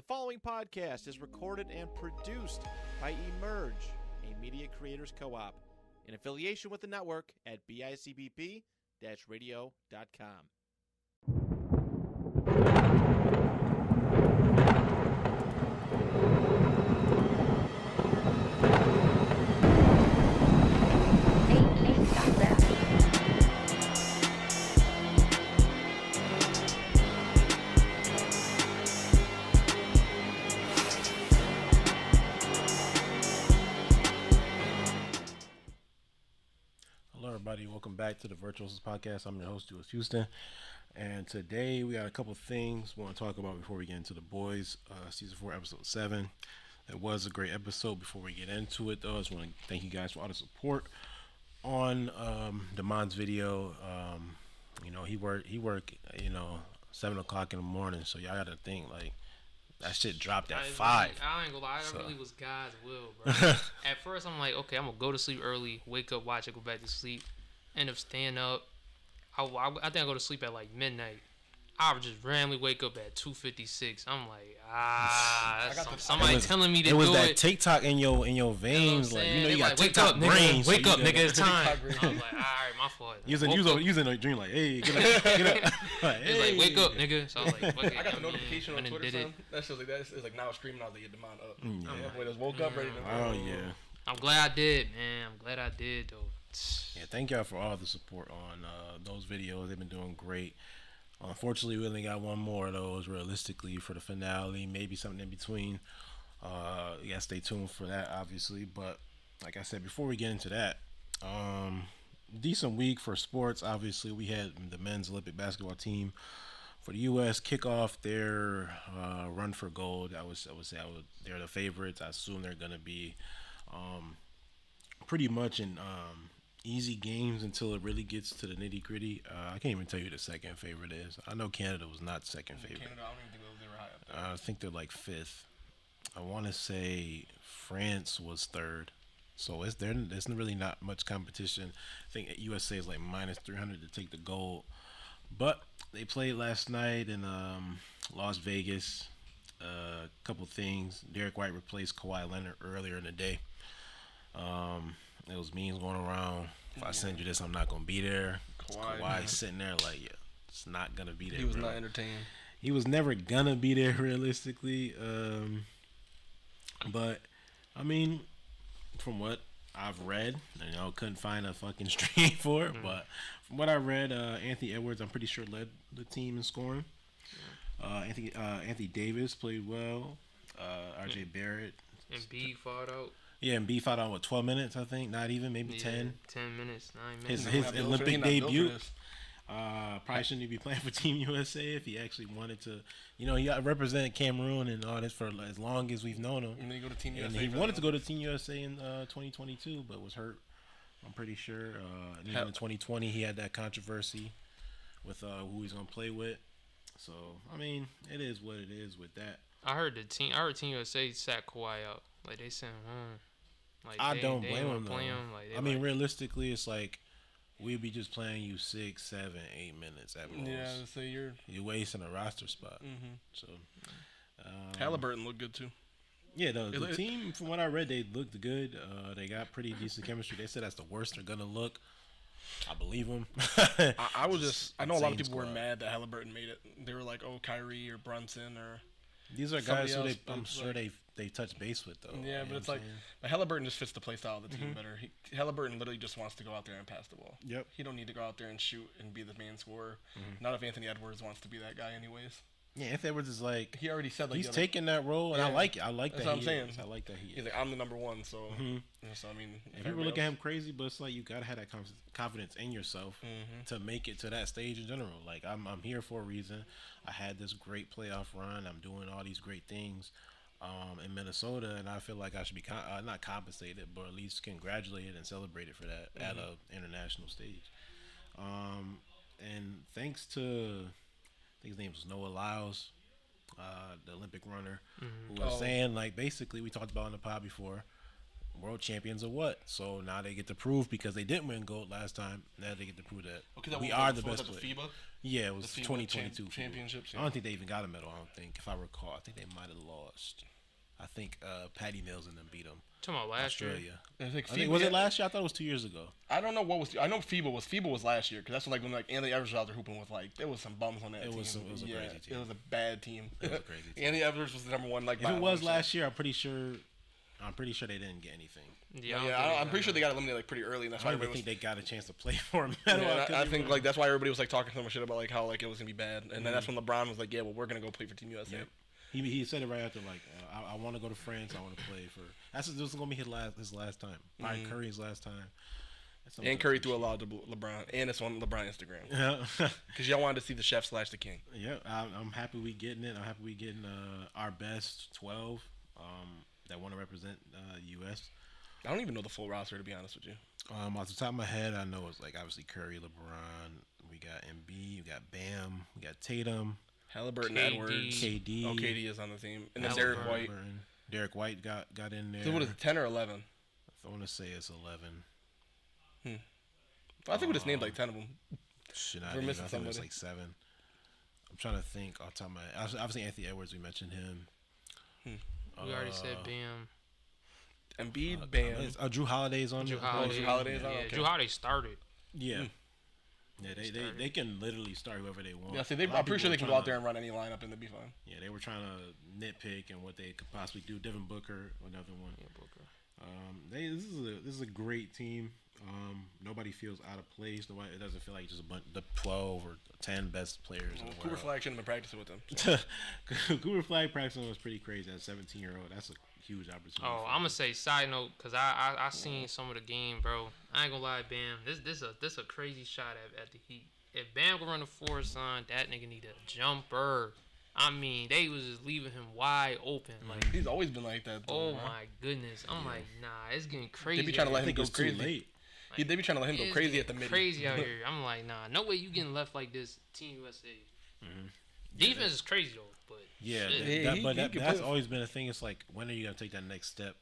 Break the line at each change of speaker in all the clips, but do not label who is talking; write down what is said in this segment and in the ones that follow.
The following podcast is recorded and produced by 𝗏𝗏, a media creators co-op, in affiliation with the network at bicbp-radio.com.
Everybody, welcome back to the Virtuosos podcast. I'm your host, 𝗚 𝗧𝗛, and today we got a couple things we want to talk about before we get into The Boys, season 4, episode 7. It was a great episode. Before we get into it, though, I just want to thank you guys for all the support on 𝙗𝙗𝙗𝙗's video. He worked 7 o'clock in the morning, so y'all gotta think like that shit dropped at 5.
I ain't gonna lie, that really was God's will, bro. At first, I'm like, okay, I'm gonna go to sleep early, wake up, watch it, go back to sleep, end up staying up. I think I go to sleep at like midnight. I would just randomly wake up at 2:56. I'm like, somebody telling me to do it.
It was that TikTok in your veins, like you got TikTok brains.
Wake up, nigga, it's time. I was like, all right, my fault.
Using a dream like, hey, get up.
Like, it's like, wake up, nigga. So I was like, fuck it.
I got the notification on Twitter, son. That shit like that. It's like now streaming out the demand up. Yeah, boy, just woke up ready to go.
Oh yeah.
I'm glad I did, man. I'm glad I did, though.
Yeah, thank y'all for all the support on those videos. They've been doing great. Unfortunately, we only got one more of those realistically for the finale. Maybe something in between. You gotta stay tuned for that, obviously. But like I said, before we get into that, decent week for sports. Obviously, we had the men's Olympic basketball team for the U.S. kick off their run for gold. I would say they're the favorites. I assume they're gonna be pretty much in easy games until it really gets to the nitty gritty. I can't even tell you who the second favorite is. I know Canada was not second favorite.
Canada, I don't even think they were high up there.
I think they're like 5th. I want to say France was 3rd. So there's really not much competition. I think USA is like -300 to take the gold. But they played last night in Las Vegas. A couple things. Derek White replaced Kawhi Leonard earlier in the day. There was memes going around. If I send you this, I'm not gonna be there. Kawhi sitting there like, yeah, it's not gonna be there.
He was not entertained.
He was never gonna be there realistically. But I mean, from what I've read, couldn't find a fucking stream for it. But from what I read, Anthony Edwards, I'm pretty sure led the team in scoring. Anthony Davis played well. RJ Barrett
and B fought out.
Yeah, and B fought out 12 minutes, I think, not even, maybe 10.
10 minutes, 9 minutes.
His Olympic debut. Probably shouldn't be playing for Team USA if he actually wanted to. He represented Cameroon and all this for as long as we've known him.
And then he go to Team
USA. And he wanted to go to Team USA in 2022, but was hurt. I'm pretty sure. And even in 2020, he had that controversy with who he's gonna play with. So I mean, it is what it is with that.
I heard Team USA sat Kawhi out. Like they sent him home. Like
I don't blame him though.
Like,
I mean, realistically, it's like we'd be just playing you 6, 7, 8 minutes at most.
Yeah, so you're
wasting a roster spot. So
Haliburton looked good too.
Yeah, the team, from what I read, they looked good. They got pretty decent chemistry. They said that's the worst they're gonna look. I believe them.
I know a lot of people were mad that Haliburton made it. They were like, oh, Kyrie or Brunson or.
These are guys who I'm sure they touch base with though.
Yeah, but it's like Haliburton just fits the play style of the team better. Haliburton literally just wants to go out there and pass the ball.
Yep.
He don't need to go out there and shoot and be the main scorer. Not if Anthony Edwards wants to be that guy, anyways.
Yeah, Anthony Edwards is like
he already said
he's taking that role, and I like it. I like
that's
that.
What I'm saying.
I like that
he's like, I'm the number one, so so I mean,
if people look at him crazy, but it's like you gotta have that confidence in yourself to make it to that stage in general. Like I'm here for a reason. I had this great playoff run. I'm doing all these great things in Minnesota, and I feel like I should be not compensated, but at least congratulated and celebrated for that at an international stage. And thanks to, I think his name was Noah Lyles, the Olympic runner, who was saying, like, basically, we talked about in the pod before, world champions of what? So now they get to prove, because they didn't win gold last time. Now they get to prove that we are the best player.
FIBA?
Yeah, it was 2022
championships.
I don't think they even got a medal. I don't think, if I recall. I think they might have lost. I think Patty Mills and them beat them.
Talking about last year.
I think, was it last year? I thought it was 2 years ago.
I don't know what was. I know FIBA was last year, because that's when Anthony Edwards was out there hooping with there was some bums on that team. It was a crazy team. It was a bad team.
It was a crazy team.
Anthony Edwards was the number one.
If it was last year, I'm pretty sure they didn't get anything.
I'm pretty sure they got eliminated pretty early, and that's why
I think they got a chance to play for a medal.
I think that's why everybody was talking so much shit about how it was gonna be bad, and then that's when LeBron was like, yeah, well, we're gonna go play for Team USA.
Yep. He said it right after, I want to go to France. I want to play for. This is gonna be his last time. Curry's last time.
And Curry threw a lot to LeBron, and it's on LeBron Instagram. Yeah, because y'all wanted to see the chef / the king.
Yeah, I'm happy we getting it. I'm happy we getting our best 12 that want to represent U.S.
I don't even know the full roster, to be honest with you.
Off the top of my head, I know it's obviously Curry, LeBron. We got Embiid. We got Bam. We got Tatum.
Halliburton,
KD.
Edwards.
KD.
Oh, KD is on the team. And then Derek White.
Derek White got in there.
So what is it, 10 or 11?
I want to say it's 11.
I think we just named 10 of them.
We're missing somebody. I think it's 7. I'm trying to think off the top of my head. Obviously, Anthony Edwards, we mentioned him.
We already said Bam.
Embiid, Bam.
Jrue Holiday's on there.
Jrue Holiday's on.
Yeah, Jrue Holiday started.
Yeah. Yeah, they can literally start whoever they want.
Yeah, see, I'm pretty sure they can go out there and run any lineup and they'll be fine.
Yeah, they were trying to nitpick and what they could possibly do. Devin Booker, another one.
Yeah, Booker.
This is a great team. Nobody feels out of place. It doesn't feel like just the 12 or 10 best players.
Cooper Flag shouldn't have been practicing with them.
So. Cooper Flag practicing was pretty crazy. As a 17-year-old, that's a huge opportunity.
Oh, I'm gonna say side note, because I seen some of the game, bro. I ain't gonna lie, Bam. This a crazy shot at the Heat. If Bam can run the floor, son, that nigga need a jumper. I mean, they was just leaving him wide open.
He's always been like that.
Though, my goodness. I'm like, nah, it's getting crazy.
They be trying to let him go crazy.
Late.
They be trying to let him go crazy at the mid.
Crazy out here. I'm like, nah, no way you getting left like this, Team USA. Defense is crazy though, but
that's always been a thing. It's like, when are you gonna take that next step?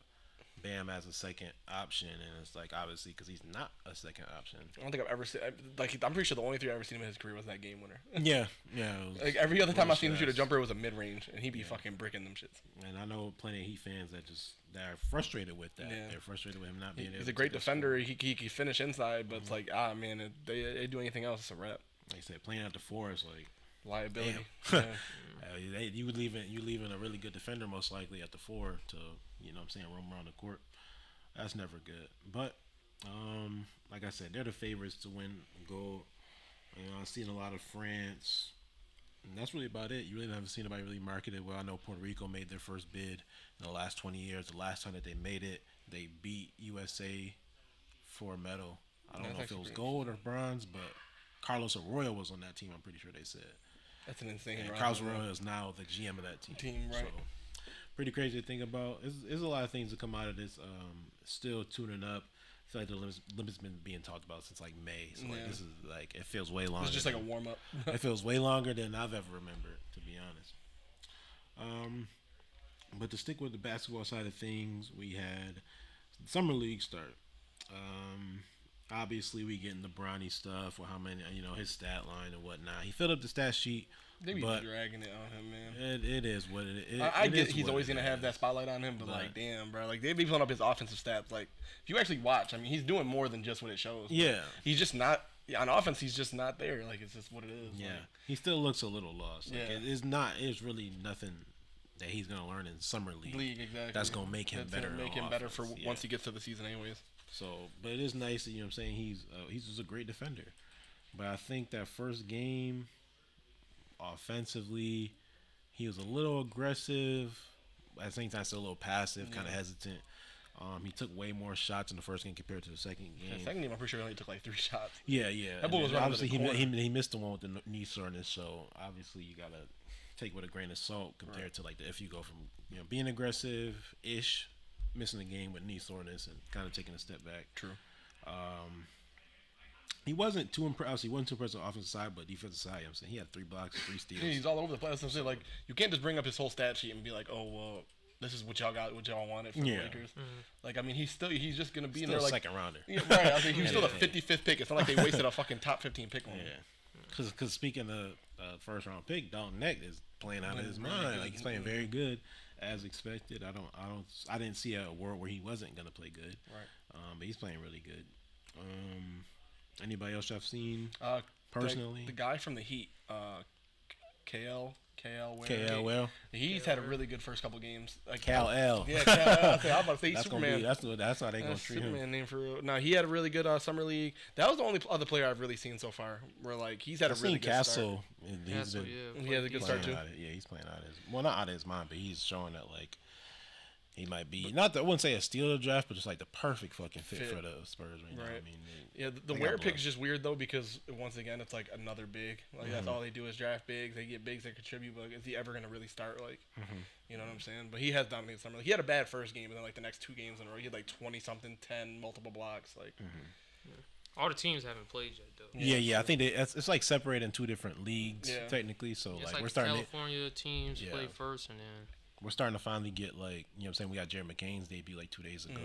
Bam as a second option, and it's obviously because he's not a second option.
I don't think I've ever seen. I'm pretty sure the only 3 I've ever seen him in his career was that game winner.
Yeah.
Every other time I've seen him shoot a jumper, it was a mid range, and he'd be fucking bricking them shits.
And I know plenty of Heat fans that are frustrated with that. Yeah. They're frustrated with him not being able.
He's a great defender. He can finish inside, but it's like, man, if they do anything else, it's a wrap.
Like I said, playing at the 4 is like
liability.
You leaving a really good defender most likely at the 4 to roam around the court. That's never good. But like I said, they're the favorites to win gold. I've seen a lot of France, and that's really about it. You really haven't seen anybody really market it well. I know Puerto Rico made their first bid in the last 20 years. The last time that they made it, they beat USA for a medal. I don't know if it was gold or bronze, but Carlos Arroyo was on that team. I'm pretty sure they said.
That's an insane.
And Carlos Arroyo is now the GM of that team.
Right.
So, pretty crazy to think about. There's a lot of things that come out of this. Still tuning up. I feel like the limit's been being talked about since May. So this is it feels way longer.
It's just like a warm up.
It feels way longer than I've ever remembered, to be honest. But to stick with the basketball side of things, we had summer league start. Obviously, we getting the Bronny stuff with how many, his stat line and whatnot. He filled up the stat sheet.
They be dragging it on him, man.
It is what it is.
I get he's always going to have that spotlight on him, but damn, bro. They be pulling up his offensive stats. If you actually watch, he's doing more than just what it shows.
Yeah.
He's just not, on offense, he's just not there. It's just what it is.
Yeah. He still looks a little lost. It's really nothing that he's going to learn in summer league.
Exactly.
That's going to make him better.
Make him better for once he gets to the season anyways.
So, but it is nice that, he's just a great defender. But I think that first game, offensively, he was a little aggressive. At the same time, still a little passive, kind of hesitant. He took way more shots in the first game compared to the second game.
The second game, I'm pretty sure he only took 3 shots.
Yeah.
That ball was
obviously he missed the one with the knee soreness. So obviously you gotta take it with a grain of salt compared to if you go from being aggressive ish, missing the game with knee soreness and kind of taking a step back.
True.
He wasn't too impressed. He wasn't too impressed on the offensive side, but defensive side, he had 3 blocks and 3 steals.
He's all over the place. I'm saying, you can't just bring up his whole stat sheet and be like, oh, well, this is what y'all got, what y'all wanted for the Lakers. Like, I mean, he's just gonna be
still
in there like
second rounder.
Yeah, right. I think he was still the 55th pick. It's not like they wasted a fucking top 15 pick on him.
Yeah. Because speaking of first round pick, Dalton Neck is playing out of his mind. Like, he's playing very good as expected. I didn't see a world where he wasn't gonna play good.
Right.
But he's playing really good. Anybody else I've seen personally?
The guy from the Heat, KL.
Well,
he's had a really good first couple games. Like
Cal-El.
Yeah, Cal-El. I'm about to say he's Superman.
That's how they gonna treat
Superman
him.
name for real. No, he had a really good summer league. That was the only other player I've really seen so far. Where like he's had a really good start.
He has
a good start too.
He's playing out of not out of his mind, but he's showing that like he might be I wouldn't say a steal of the draft, but just like the perfect fucking fit for the Spurs right now. I mean,
the Ware pick is just weird though because once again it's like another big. Like that's all they do is draft bigs. They get bigs that contribute, but is he ever gonna really start? Like, you know what I'm saying? But he has dominated summer. Like, he had a bad first game, and then like the next 2 games in a row, he had like 20 something, 10 multiple blocks. Like,
all the teams haven't played yet though.
Yeah. I think it's like separated in 2 different leagues technically. So like we're starting.
California teams play first, and then.
We're starting to finally get like, you know what I'm saying, we got Jared McCain's debut like 2 days ago.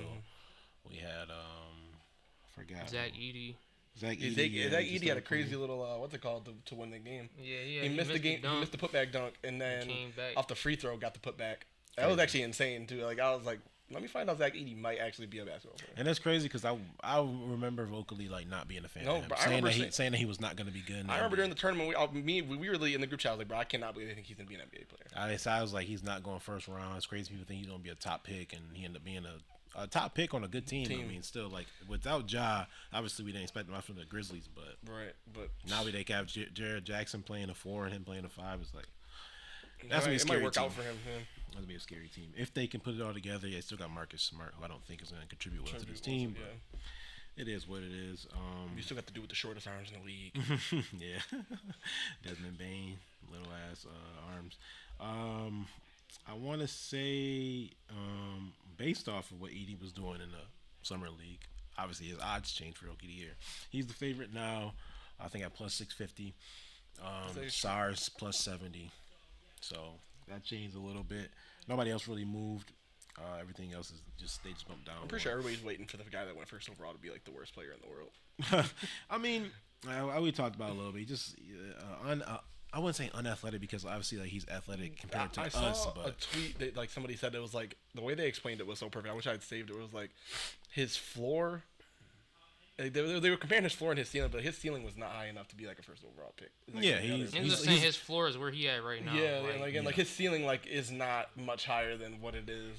We had I forgot.
𝗏𝗏𝗏.
𝗏𝗏𝗏 had a crazy little what's it called to win the game.
Yeah.
He missed the game. He missed the putback dunk, and then off the free throw got the putback. That was actually insane too. Like I was like, let me find out 𝗏𝗏𝗏 might actually be a basketball player.
And that's crazy because I remember vocally like not being a fan of him. But saying that he was not going to be good.
I remember during the tournament, we were really in the group chat. I was like, bro, I cannot believe they think he's going to be an NBA player.
I was like, he's not going first round. It's crazy people think he's going to be a top pick, and he ended up being a top pick on a good team. I mean, still like without Ja, obviously we didn't expect him out from the Grizzlies, but now they have Jared Jackson playing a 4 and him playing a 5. It's like that's gonna be a scary
might work
team.
Out for him. Yeah.
That's gonna be a scary team if they can put it all together. Yeah, still got Marcus Smart, who I don't think is gonna contribute well to this team. But it is what it is.
You still got to do with the shortest arms in the league.
Yeah, Desmond Bain, little ass arms. I want to say, based off of what Edie was doing in the summer league, obviously his odds changed for Rookie of the Year. He's the favorite now. I think at plus 650. SARS plus 70. So that changed a little bit. Nobody else really moved. Everything else is they just bumped down.
I'm pretty sure everybody's waiting for the guy that went first overall to be like the worst player in the world.
I mean, we talked about it a little bit. Just I wouldn't say unathletic because obviously like he's athletic compared to us. I saw a
tweet that like somebody said it was like the way they explained it was so perfect. I wish I had saved it. It was like his floor. They were comparing his floor and his ceiling, but his ceiling was not high enough to be like a first overall pick. Like
he's saying his floor is where he at right now.
Yeah, like his ceiling like is not much higher than what it is.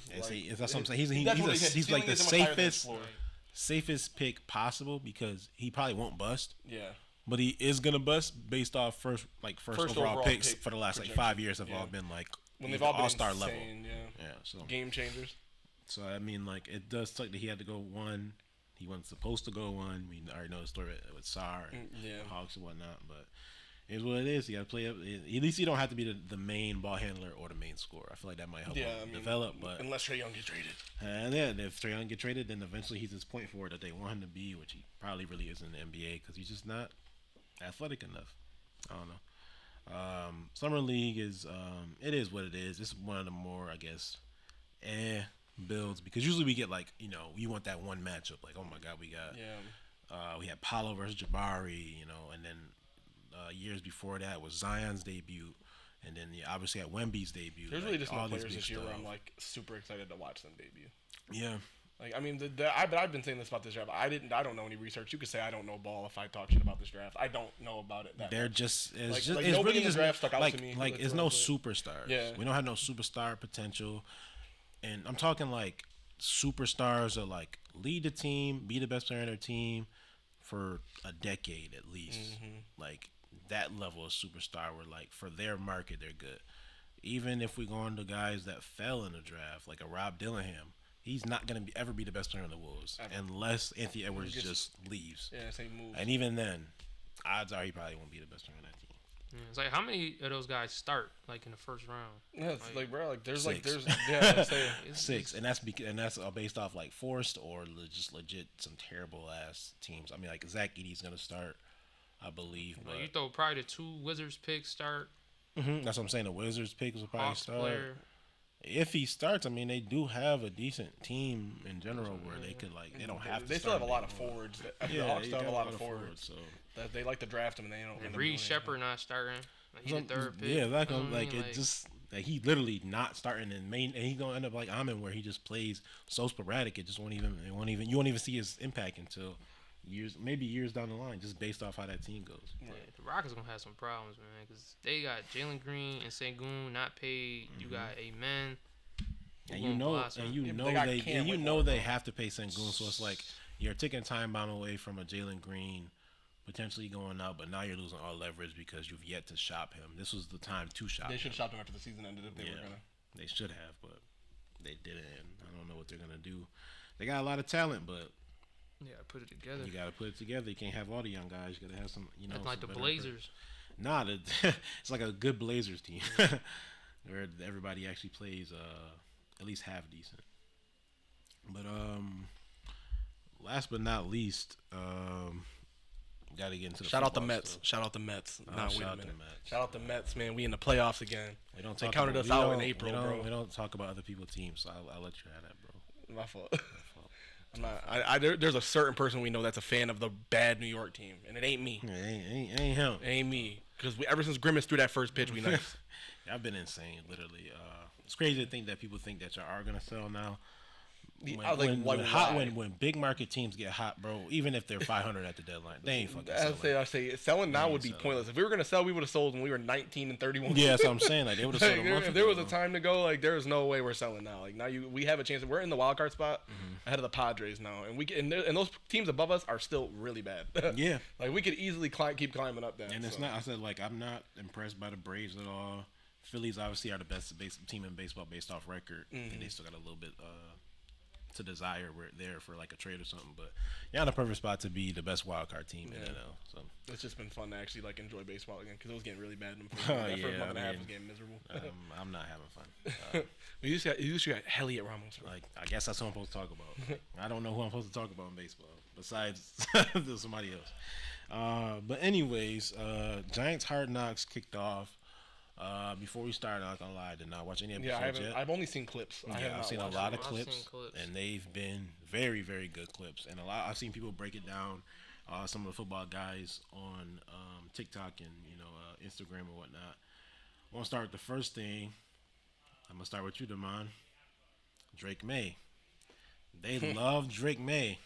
That's what I'm saying. He's like the safest pick possible because he probably won't bust.
Yeah.
But he is gonna bust based off first overall picks for the last like 5 years have all been like
when they've all been
all-star
insane,
level.
Yeah.
So
game changers.
So I mean, like it does suck that he had to go 1. He wasn't supposed to go 1. We already know the story with SAR and Hawks and whatnot, but it's what it is. You got to play up. At least you don't have to be the main ball handler or the main scorer. I feel like that might help him develop. But
unless Trae Young gets traded,
and then if Trae Young gets traded, then eventually he's this point forward that they want him to be, which he probably really is in the NBA because he's just not athletic enough. I don't know. Summer League is it is what it is. It's one of the more, I guess, builds because usually we get like, you know, you want that one matchup like, oh my god, we got we had Paolo versus Jabari, you know, and then years before that was Zion's debut, and then obviously at Wemby's debut.
There's really just no players this year where I'm like super excited to watch them debut.
Yeah.
Like I mean, I've been saying this about this draft. I don't know any research. You could say I don't know ball if I talk shit about this draft. I don't know about it.
They're
much.
Just
it's
nobody
really in the draft stuck out to me.
Like it's no superstars.
Yeah.
We don't have no superstar potential. And I'm talking like superstars are like lead the team, be the best player on their team for a decade at least. Like that level of superstar where like for their market they're good. Even if we go on to guys that fell in the draft, like a Rob Dillingham, he's not gonna ever be the best player in the Wolves unless Anthony Edwards just leaves.
Yeah, same move.
And even then, odds are he probably won't be the best player on that team.
It's like how many of those guys start like in the first round?
Yeah, it's like bro, like there's
6.
Let's say
6, and that's based off like forced or just legit some terrible ass teams. I mean, like 𝗏𝗏𝗏's gonna start, I believe. But
you throw probably the 2 Wizards picks start.
That's what I'm saying. The Wizards picks will probably
Hawks
start.
Player.
If he starts, I mean, they do have a decent team in general where they could like they don't have to.
They still have a lot of forwards. The Hawks still have a lot of forwards.
So
That they like to draft them and they don't.
And Reed Shepard not starting. Like, he's the third pick.
Yeah, like it just like he literally not starting and he gonna end up like Aaron where he just plays so sporadic. It just won't even you won't even see his impact until years down the line, just based off how that team goes.
Yeah, the Rockets gonna have some problems, man, because they got Jalen Green and Sengun not paid. You got Amen.
And you know they have to pay Sengun, so it's like you're taking time bound away from a Jalen Green potentially going out, but now you're losing all leverage because you've yet to shop him. This was the time to shop.
They should have shopped him after the season ended if they were gonna.
They should have, but they didn't. And I don't know what they're gonna do. They got a lot of talent, but
you gotta put it together.
You gotta put it together. You can't have all the young guys. You gotta have some.
That's like the Blazers.
Nah, it's like a good Blazers team where everybody actually plays at least half decent. But last but not least, got to get into the
shout out the
football
Mets.
stuff.
Shout out the Mets.
Shout
wait a
out
minute.
the Mets.
Shout out the Mets, man. We in the playoffs again.
They
counted us out in April, bro.
We don't talk about other people's teams, so I'll let you have that, bro.
My fault. I'm not. There's a certain person we know that's a fan of the bad New York team, and it ain't me.
It ain't him.
It ain't me. Because ever since Grimace threw that first pitch, we nice.
I've been insane, literally. It's crazy to think that people think that y'all are gonna sell now. When big market teams get hot, bro, even if they're 500 at the deadline, they ain't fucking selling.
I say selling now would be pointless. If we were gonna sell, we would have sold when we were 19 and 31.
Yeah, that's what I'm saying. Like they would have sold a month ago.
If there was a time to go, like there's no way we're selling now. Like now we have a chance. We're in the wild card spot ahead of the Padres now, and those teams above us are still really bad.
Yeah,
like we could easily keep climbing up there.
And it's not. I said like I'm not impressed by the Braves at all. Phillies obviously are the best team in baseball based off record. I think they still got a little bit to desire there for like a trade or something, but you're in a perfect spot to be the best wild card team in NL. So
it's just been fun to actually like enjoy baseball again because it was getting really bad. That first month and a half was getting miserable.
I'm not having fun.
You used to got Helliot Ramos.
Like I guess that's what I'm supposed to talk about. I don't know who I'm supposed to talk about in baseball besides somebody else. But anyways, Giants Hard Knocks kicked off. Before we started, I'm not gonna lie, I did not watch any episodes yet.
I've only seen clips.
I've seen a lot of clips, and they've been very, very good clips. And I've seen people break it down. Some of the football guys on TikTok and Instagram and whatnot. I want to start with the first thing. I'm gonna start with you, Damon. Drake May. They love Drake May.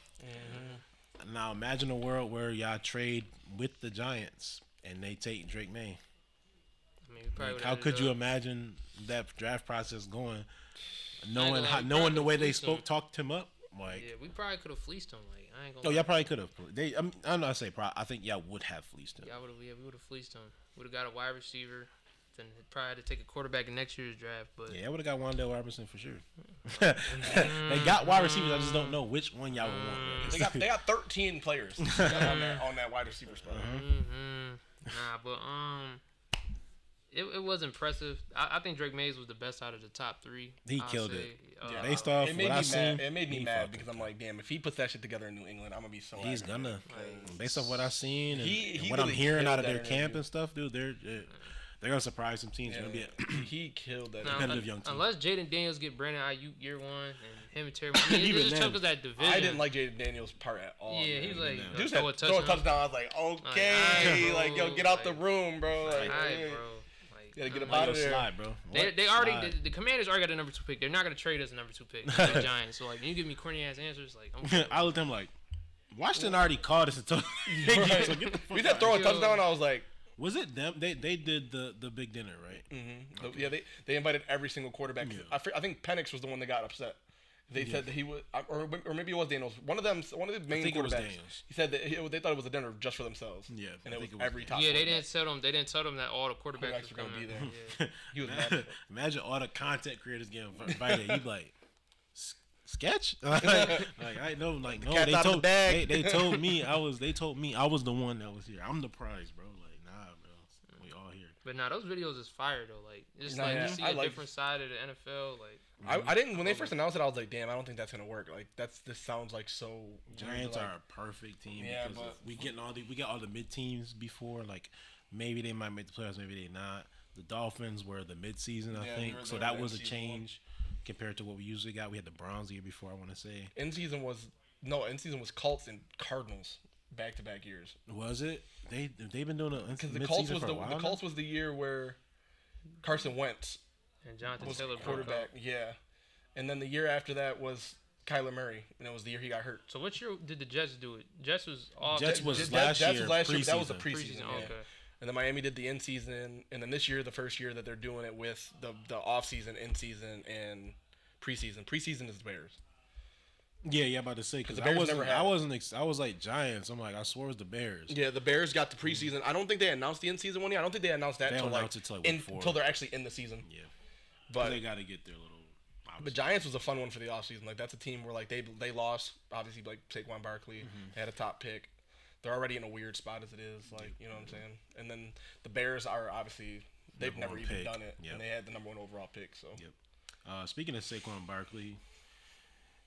Now imagine a world where y'all trade with the Giants and they take Drake May. How could you imagine that draft process going, knowing the way they talked him up? Like,
yeah, we probably could have fleeced him. Like, I ain't gonna.
Oh, y'all probably could have. I'm not saying probably. I think y'all would have fleeced him.
We would have fleeced him. Would have got a wide receiver. Then probably had to take a quarterback in next year's draft. But
yeah, I would have got Wan'Dale Robinson for sure. They got wide receivers. I just don't know which one y'all would
want. They got 13 players on that wide receiver spot.
Nah, but It was impressive. I think Drake Mays was the best out of the top three.
He killed it. Based off what I've seen,
it made me mad because I'm like, damn, if he puts that shit together in New England, I'm gonna be so.
He's gonna. Based off what I've seen and what I'm hearing out of their camp and stuff, dude, they're gonna surprise some teams. Gonna be
he killed that
competitive young team.
Unless Jaden Daniels get Brandon Ayuk year one and him and Terry, it just took us that division.
I didn't like Jaden Daniels' part at all.
Yeah, he was like,
throw a touchdown. I was like, okay, like yo, get out the room, bro. Like,
bro.
Gotta get out of there,
slide, bro.
They already the Commanders already got a number 2 pick. They're not gonna trade us a number 2 pick. The Giants. So like, when you give me corny ass answers, like
I looked at him like, Washington already called us a touchdown. So
we did throw a touchdown. I was like,
was it them? They did the big dinner, right?
Mm-hmm. Okay. Yeah, they invited every single quarterback. Yeah. I think Penix was the one that got upset. They said that he was, or maybe it was Daniels. One of the main quarterbacks. He said that they thought it was a dinner just for themselves.
Yeah,
and it was every top.
Yeah, they didn't tell them. They didn't tell them that all the quarterbacks were
going to be there.
Yeah.
He was mad.
Imagine all the content creators getting invited. You'd be like, sketch? Like I know, like no. They told me I was the one that was here. I'm the prize, bro. Like nah, bro. We all here.
But nah, those videos is fire though. Like just you see a different side of the NFL. Like.
I didn't when they first announced it. I was like, "Damn, I don't think that's gonna work." Like this sounds like so.
Giants are a perfect team because we get all the mid teams before. Like maybe they might make the playoffs, maybe they not. The Dolphins were the midseason, I think. So that was a change compared to what we usually got. We had the Browns the year before, I want to say.
End season was Colts and Cardinals back-to-back years.
Was it? They've been doing it
because the Colts was the Colts was the year where Carson Wentz
and Jonathan
was
Taylor
quarterback. Yeah, and then the year after that was Kyler Murray, and it was the year he got hurt.
So what year did the Jets do it? Jets was off.
Jets was last year. That
was the preseason.
Okay.
And then Miami did the in season, and then this year, the first year that they're doing it with the off season, in season, and preseason. Preseason is the Bears.
Yeah, about to say because I was like Giants. I'm like I swore it was the Bears.
Yeah, the Bears got the preseason. I don't think they announced the in season one yet. I don't think they announced that until they're actually in the season.
Yeah,
but
they got to get their little.
But Giants was a fun one for the offseason. Like that's a team where like they lost obviously like Saquon Barkley. They had a top pick. They're already in a weird spot as it is. Like you know what I'm saying. And then the Bears are obviously they've never even done it, and they had the number 1 overall pick. So.
Yep. Speaking of Saquon Barkley,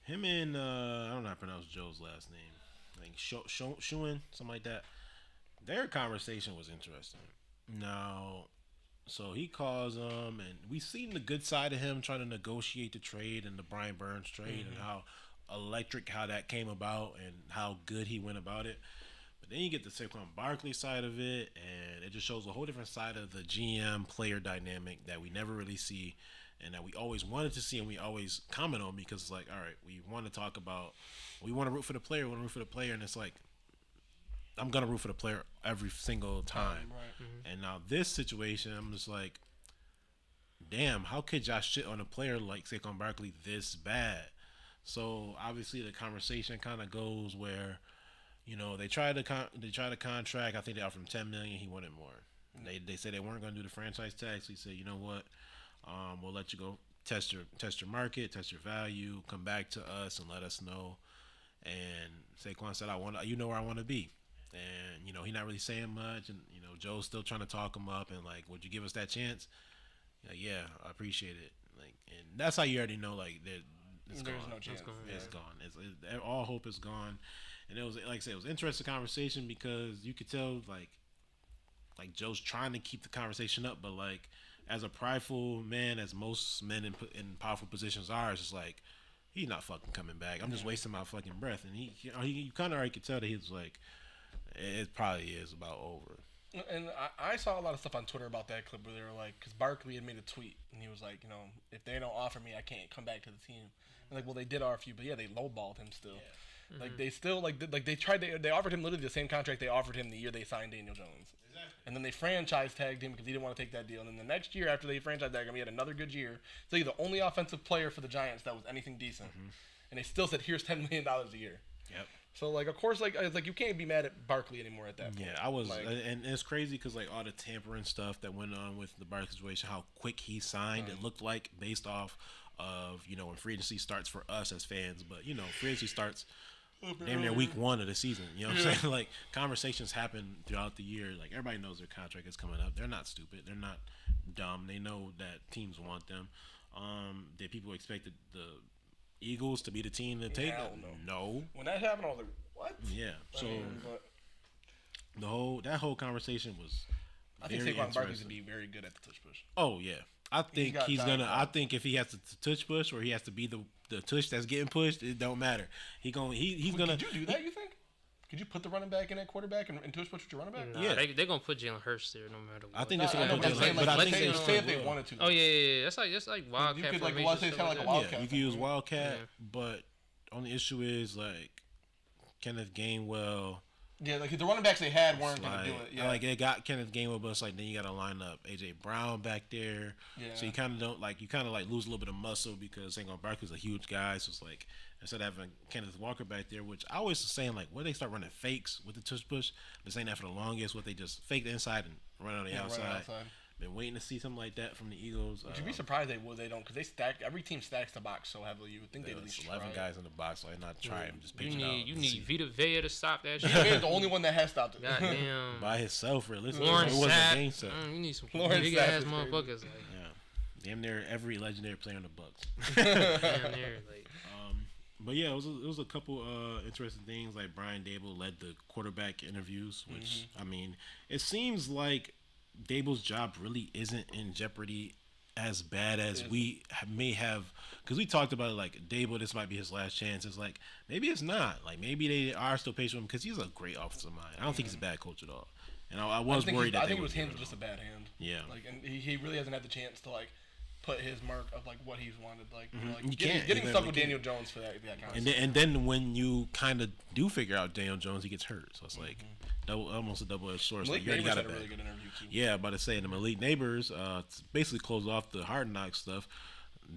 him and I don't know how to pronounce Joe's last name. Like Shuen, something like that. Their conversation was interesting. Now. So he calls him, and we've seen the good side of him trying to negotiate the trade and the Brian Burns trade and how electric how that came about and how good he went about it. But then you get the Saquon Barkley side of it, and it just shows a whole different side of the GM-player dynamic that we never really see and that we always wanted to see and we always comment on because it's like, all right, we want to talk about, we want to root for the player, and it's like, I'm going to root for the player every single time.
Right.
And now this situation, I'm just like, damn, how could y'all shit on a player like Saquon Barkley this bad? So obviously the conversation kind of goes where, you know, they tried the contract. I think they offered him $10 million. He wanted more. They said they weren't going to do the franchise tax. He said, you know what, we'll let you go test your market, test your value, come back to us and let us know. And Saquon said, you know where I want to be. And, you know, he's not really saying much. And, you know, Joe's still trying to talk him up. And, like, would you give us that chance? Yeah, I appreciate it. Like, and that's how you already know, like, it's gone.
There's no chance.
It's gone. All hope is gone. And it was, like I said, it was an interesting conversation because you could tell, like Joe's trying to keep the conversation up. But, like, as a prideful man, as most men in powerful positions are, it's just like, he's not fucking coming back. I'm just wasting my fucking breath. And you kind of already could tell that he was like, it probably is about over.
And I saw a lot of stuff on Twitter about that clip where they were like, because Barkley had made a tweet and he was like, you know, if they don't offer me, I can't come back to the team. And like, well, they did offer you, but yeah, they lowballed him still. Yeah. Like they still they offered him literally the same contract they offered him the year they signed Daniel Jones. Exactly. And then they franchise tagged him because he didn't want to take that deal. And then the next year after they franchise tagged him, he had another good year. So he's the only offensive player for the Giants that was anything decent. And they still said, here's $10 million a year.
Yep.
So, like, of course, like you can't be mad at Barkley anymore at that point.
Yeah, I was, like, and it's crazy because, like, all the tampering stuff that went on with the Barkley situation, how quick he signed, it looked like based off of, you know, when free agency starts for us as fans. But, you know, free agency starts damn near week 1 of the season. You know what I'm saying? Like, conversations happen throughout the year. Like, everybody knows their contract is coming up. They're not stupid. They're not dumb. They know that teams want them. Did people expect the Eagles to be the team to take it? No.
When that happened, I was like, what?
Yeah. So that whole conversation was
I think Saquon Barkley's to be very good at the touch push.
Oh yeah. I think he's gonna. I think if he has to touch push or he has to be the tush that's getting pushed, it don't matter. He's gonna.
Could you do that? You think? Could you put the running back in at quarterback and tush push with your running back?
Nah, yeah, they're gonna put Jalen Hurts there no matter what.
I think they're gonna put Jalen. But I think
say if they wanted to.
Oh yeah. That's like Wildcat.
You could like say kind of like a Wildcat.
Yeah, you could use Wildcat, but only issue is like Kenneth Gainwell.
Yeah, like the running backs they had weren't gonna do it. Yeah,
like they got Kenneth Gainwell, but it's like then you got to line up AJ Brown back there. Yeah. So you kind of don't like lose a little bit of muscle because Saquon Barkley's a huge guy. So it's like instead of having Kenneth Walker back there, which I always was saying like, what they start running fakes with the tush push. Been saying that for the longest. What they just fake the inside and run on the outside. Been waiting to see something like that from the Eagles.
Would you be surprised they don't? Because they stack. Every team stacks the box so heavily. You would think they'd at least
11 guys in the box, so they're not trying. Just pitch it out.
You need Vita Vea to stop that shit.
He's the only one that has stopped it.
Goddamn.
By himself, realistically.
Lauren Sapp.
You
need some big ass motherfuckers. Like.
Yeah. Damn near every legendary player in the Bucks.
Damn near, like.
But yeah, it was a couple interesting things. Like Brian Dable led the quarterback interviews, which I mean, it seems like Daboll's job really isn't in jeopardy as bad as we may have, because we talked about it like Daboll, this might be his last chance. It's like maybe it's not. Like maybe they are still patient with him because he's a great offensive mind. I don't think he's a bad coach at all. And I was worried that
I think it was handled just a bad hand.
Yeah.
Like, and he really hasn't had the chance to like put his mark of like what he's wanted. Like,
You
getting stuck with Daniel Jones for that kind of stuff.
And then when you kind of do figure out Daniel Jones, he gets hurt. So it's like almost a double-edged sword.
Malik
Like,
Neighbors had a really good interview too.
Yeah, about to say the Malik Neighbors basically closed off the Hard Knock stuff.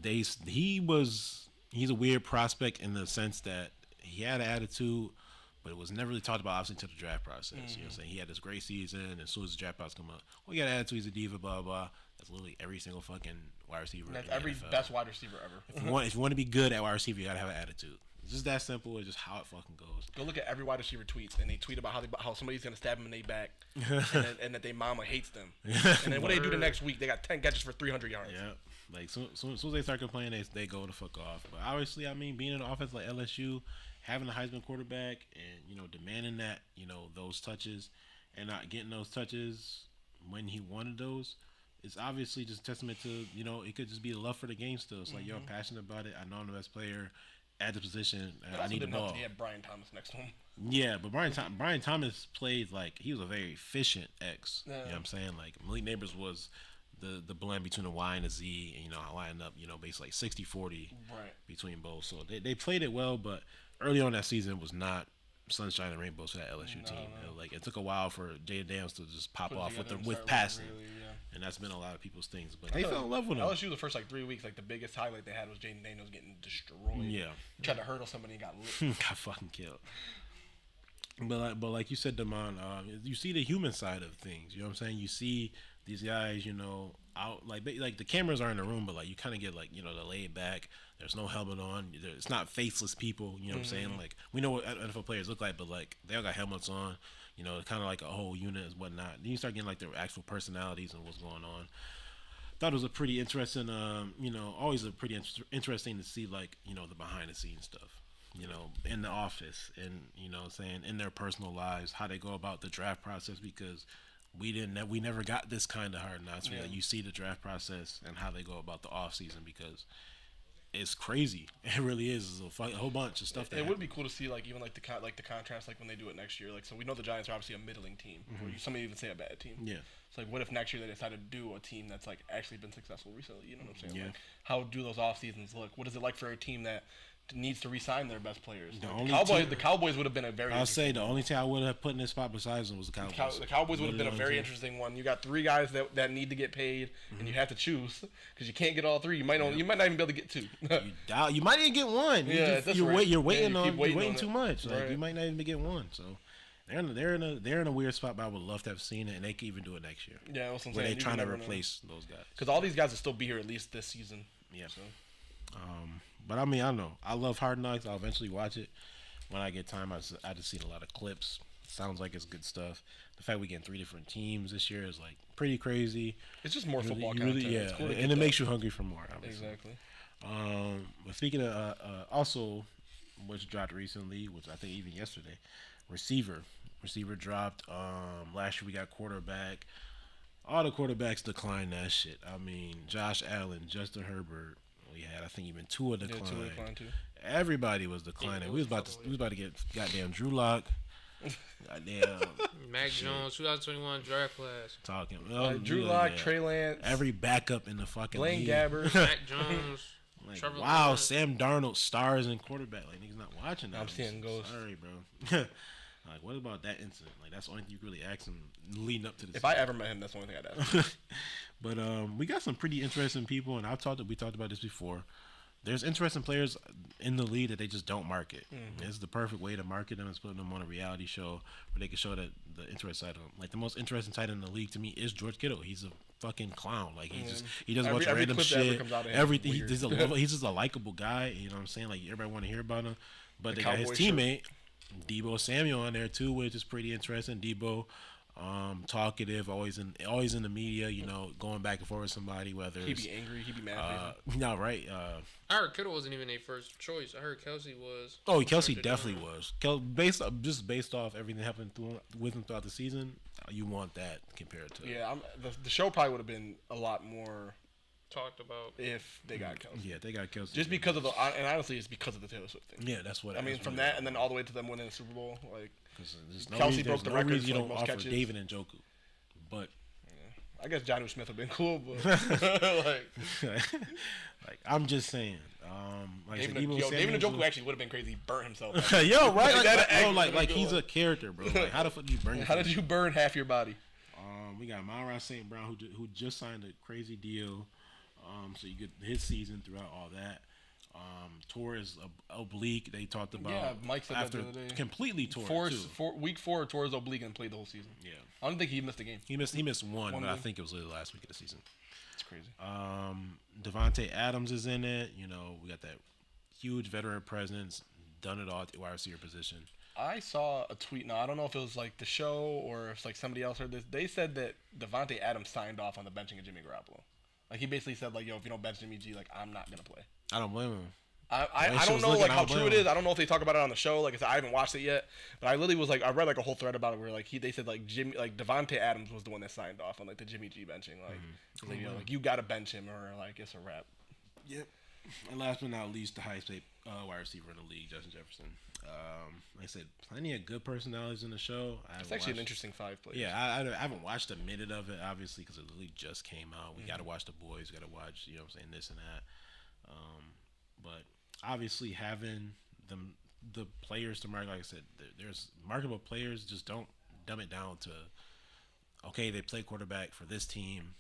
He's a weird prospect in the sense that he had an attitude, but it was never really talked about obviously until the draft process. You know what I'm saying? He had this great season, and as soon as the draft process come up, he got an attitude, he's a diva, blah, blah. That's literally every single fucking wide receiver.
That's every
NFL.
best wide receiver ever.
If you want to be good at wide receiver, you got to have an attitude. It's just that simple. It's just how it fucking goes.
Go look at every wide receiver tweets, and they tweet about how somebody's going to stab them in their back, and that their mama hates them. And then what they do the next week, they got 10 catches for 300 yards.
Yeah. Like, soon as they start complaining, they go the fuck off. But obviously, I mean, being in an offense like LSU, having a Heisman quarterback, and, demanding that, those touches and not getting those touches when he wanted those, it's obviously just a testament to, it could just be a love for the game still. It's like, yo, I'm passionate about it. I know I'm the best player at the position. I need the ball.
He had Brian Thomas next to him.
Yeah, but Brian Thomas played like he was a very efficient X.
Yeah.
You know what I'm saying? Like Malik Neighbors was the blend between a Y and a Z, and lining up, basically like 60-40 between both. So they played it well, but early on that season was not sunshine and rainbows for that LSU team. Like it took a while for Jay Daniels to just pop off with passing. Really, and that's been a lot of people's things. But they fell in love with him.
LSU the first 3 weeks, the biggest highlight they had was Jaden Daniels getting destroyed.
Yeah.
He tried to hurdle somebody and got lit.
Got fucking killed. But like you said, Damon, you see the human side of things. You know what I'm saying? You see these guys, out like the cameras are in the room, but you kind of get the laid back. There's no helmet on. It's not faceless people. You know what I'm saying? Like we know what NFL players look like, but they all got helmets on. Kind of like a whole unit and whatnot. Then you start getting their actual personalities and what's going on. Thought it was a pretty interesting, always a pretty interesting to see the behind the scenes stuff. In the office and, saying in their personal lives, how they go about the draft process, because we never got this kind of Hard Knocks where you see the draft process and how they go about the off season, because it's crazy. It really is. It's a whole bunch of stuff.
It would be cool to see even the contrast when they do it next year. So we know the Giants are obviously a middling team, or some may even say a bad team. Yeah. So what if next year they decide to do a team that's actually been successful recently? You know what I'm saying?
Yeah.
How do those off seasons look? What is it like for a team that needs to re-sign their best players? The Cowboys would have been a very.
I'll say the only team I would have put in this spot besides them was the Cowboys.
The Cowboys would have been a very interesting one. You got 3 guys that need to get paid, and you have to choose because you can't get all 3. You might not even be able to get 2.
You might even get 1. You're waiting too much.
Right.
You might not even get 1. So they're in a weird spot. But I would love to have seen it, and they could even do it next year.
Yeah, that's what I'm
where
saying.
they're trying to replace those guys.
Because all these guys will still be here at least this season.
Yeah. So. But I mean, I know I love Hard Knocks. I'll eventually watch it when I get time. I just seen a lot of clips. Sounds like it's good stuff. The fact we getting 3 different teams this year is pretty crazy.
It's just more football content.
Yeah, cool, and it makes you hungry for more. Obviously.
Exactly.
But speaking of also, which dropped recently, which I think even yesterday, receiver dropped. Last year we got quarterback. All the quarterbacks declined that shit. I mean, Josh Allen, Justin Herbert. We had, I think, even Tua declined.
Yeah, Tua declined too.
Everybody was declining. We was about to get goddamn Drew Lock. Goddamn
Mac Jones, 2021 draft class.
Talking.
Drew Lock, Trey Lance.
Every backup in the fucking
Blaine
league.
Gabbert.
Mac Jones.
Trevor Lawrence. Sam Darnold stars in quarterback. Niggas not watching that.
I'm seeing ghosts.
Sorry, bro. What about that incident? That's the only thing you really ask him leading up to this.
If I ever met him, that's the only thing I'd ask.
But we got some pretty interesting people, and we talked about this before. There's interesting players in the league that they just don't market. This is the perfect way to market them, is putting them on a reality show where they can show the interesting side of them. The most interesting tight end in the league to me is George Kittle. He's a fucking clown. He does a bunch of random shit. Everything. He's just a likable guy. You know what I'm saying? Everybody want to hear about him. But they got his teammate Deebo Samuel on there too, which is pretty interesting. Deebo, talkative, always in the media, you know, going back and forth with somebody, whether
He'd be angry, he'd be mad.
No, right.
I heard Kittle wasn't even a first choice. I heard Kelce was.
Oh, Kelce definitely was. Based off everything that happened with him throughout the season, you want that compared to.
Yeah, the show probably would have been a lot more
talked about
if they got Kelce.
Yeah, they got Kelce.
Just because of and honestly, it's because of the Taylor Swift thing.
Yeah, that's what.
I mean, from that and then all the way to them winning the Super Bowl, like.
There's
Kelsey broke the record
reason you
for
don't
most
offer
catches.
David and Njoku, but
I guess Jonnu Smith would have been cool, but
like I'm just saying, like
David Njoku actually would have been crazy. He burnt himself.
Yo, right? Like he's a character, bro. Like how the fuck you burn?
How did you burn half your body?
We got Myron St. Brown who just signed a crazy deal, so you get his season throughout all that. Torres oblique. They talked about.
Yeah, Mike said
after
that the other day.
Completely tore
week 4, Torres oblique and played the whole season.
Yeah,
I don't think he missed a game.
He missed one, but I think it was the last week of the season.
It's crazy.
Devontae Adams is in it. You know, we got that huge veteran presence, done it all at the wide receiver position.
I saw a tweet. Now I don't know if it was like the show or if like somebody else heard this. They said that Devontae Adams signed off on the benching of Jimmy Garoppolo. Like he basically said like, yo, if you don't bench Jimmy G, like I'm not gonna play.
I don't blame him.
I don't know like how true it is. I don't know if they talk about it on the show. Like I said, I haven't watched it yet. But I literally was like, I read like a whole thread about it where like they said like Devontae Adams was the one that signed off on like the Jimmy G benching. Like, you know, like you gotta bench him or like it's a wrap.
Yep. And last but not least, the highest paid wide receiver in the league, Justin Jefferson. Like I said, plenty of good personalities in the show.
It's actually an interesting 5 players.
Yeah, I haven't watched a minute of it, obviously, because the league just came out. We got to watch the boys. We got to watch, you know what I'm saying, this and that. But obviously having the players to market, like I said, there's marketable players. Just don't dumb it down to, okay, they play quarterback for this team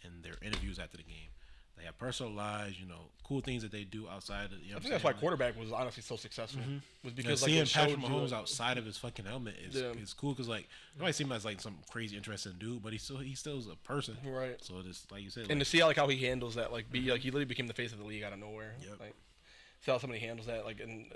and their interviews after the game. They have personal lives, you know, cool things that they do outside of, you know,
I think that's why quarterback was honestly so successful. Was because like
seeing
it showed
Patrick Mahomes
you,
outside of his fucking helmet is cool because like it might seem like some crazy interesting dude, but he still is a person,
right?
So it's like you said,
and to see how he handles that, like he literally became the face of the league out of nowhere.
Yep.
Like see how somebody handles that, like and.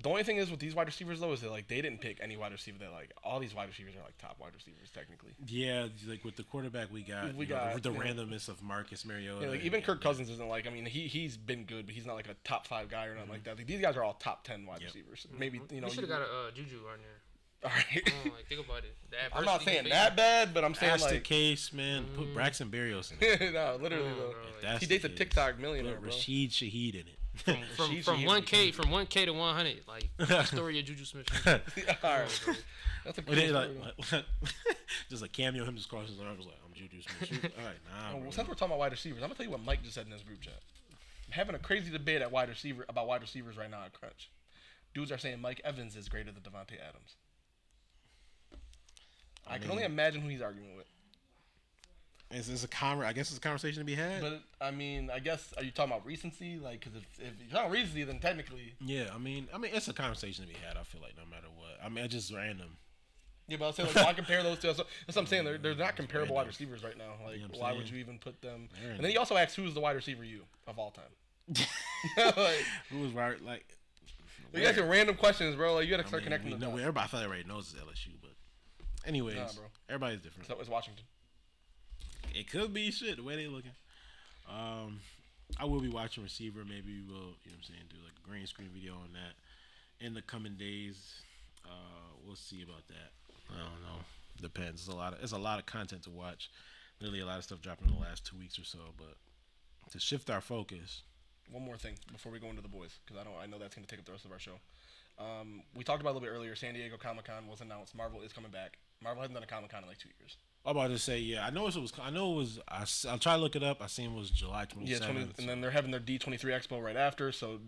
The only thing is with these wide receivers though is that like they didn't pick any wide receiver that like all these wide receivers are like top wide receivers technically.
Yeah, like with the quarterback we got the randomness of Marcus Mariota.
Yeah, like even Kirk Cousins isn't like, I mean he's been good, but he's not like a top 5 guy or nothing like that. Like, these guys are all top 10 wide receivers. Maybe you know.
We should have got a Juju on there.
All right.
Like, think about it.
I'm not saying that bad, but I'm saying
that's
like
the case, man. Put Braxton Berrios in it.
No, literally though.
Bro,
He dates a TikTok millionaire, bro.
𝗏𝗏 𝗏𝗏 in it.
From 1K to 100, like the story of Juju Smith.
All right, bro. That's a cool story,
like just a cameo, him just crossing his arms like I'm Juju Smith. All right, nah.
Well, since we're talking about wide receivers, I'm gonna tell you what Mike just said in his group chat. I'm having a crazy debate about wide receivers right now at Crunch. Dudes are saying Mike Evans is greater than Devontae Adams. I can only imagine who he's arguing with.
I guess it's a conversation to be had.
But I mean, I guess are you talking about recency? Like, because if you're talking about recency, then technically.
Yeah, I mean, it's a conversation to be had. I feel like no matter what. I mean, it's just random.
Yeah, but I'll say like, why compare those two? That's what I'm saying. They're not comparable wide receivers right now. Like, why would you even put them? And then he also asks, who's the wide receiver of all time? Like,
who was right? Like,
you asking random questions, bro. Like, you gotta start connecting.
No, everybody thought everybody knows it's LSU, but anyways,
bro.
Everybody's different.
So it's Washington.
It could be shit the way they looking. I will be watching receiver. Maybe we'll, you know what I'm saying, do like a green screen video on that in the coming days. We'll see about that. I don't know. Depends. It's a lot of content to watch. Really, a lot of stuff dropping in the last 2 weeks or so. But to shift our focus.
One more thing before we go into the boys, because I know that's going to take up the rest of our show. We talked about it a little bit earlier. San Diego Comic-Con was announced. Marvel is coming back. Marvel hasn't done a Comic-Con in like 2 years.
I'm about to say, yeah. I know it was. I'll try to look it up. I seen it was July 27th.
Yeah, and then they're having their D23 Expo right after. So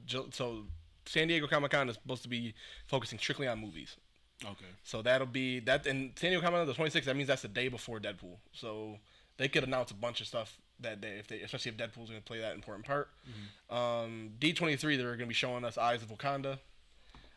San Diego Comic-Con is supposed to be focusing strictly on movies.
Okay.
So that'll be that. And San Diego Comic-Con the 26th. That means that's the day before Deadpool. So they could announce a bunch of stuff that day, especially if Deadpool's going to play that important part. Mm-hmm. D23, they're going to be showing us Eyes of Wakanda.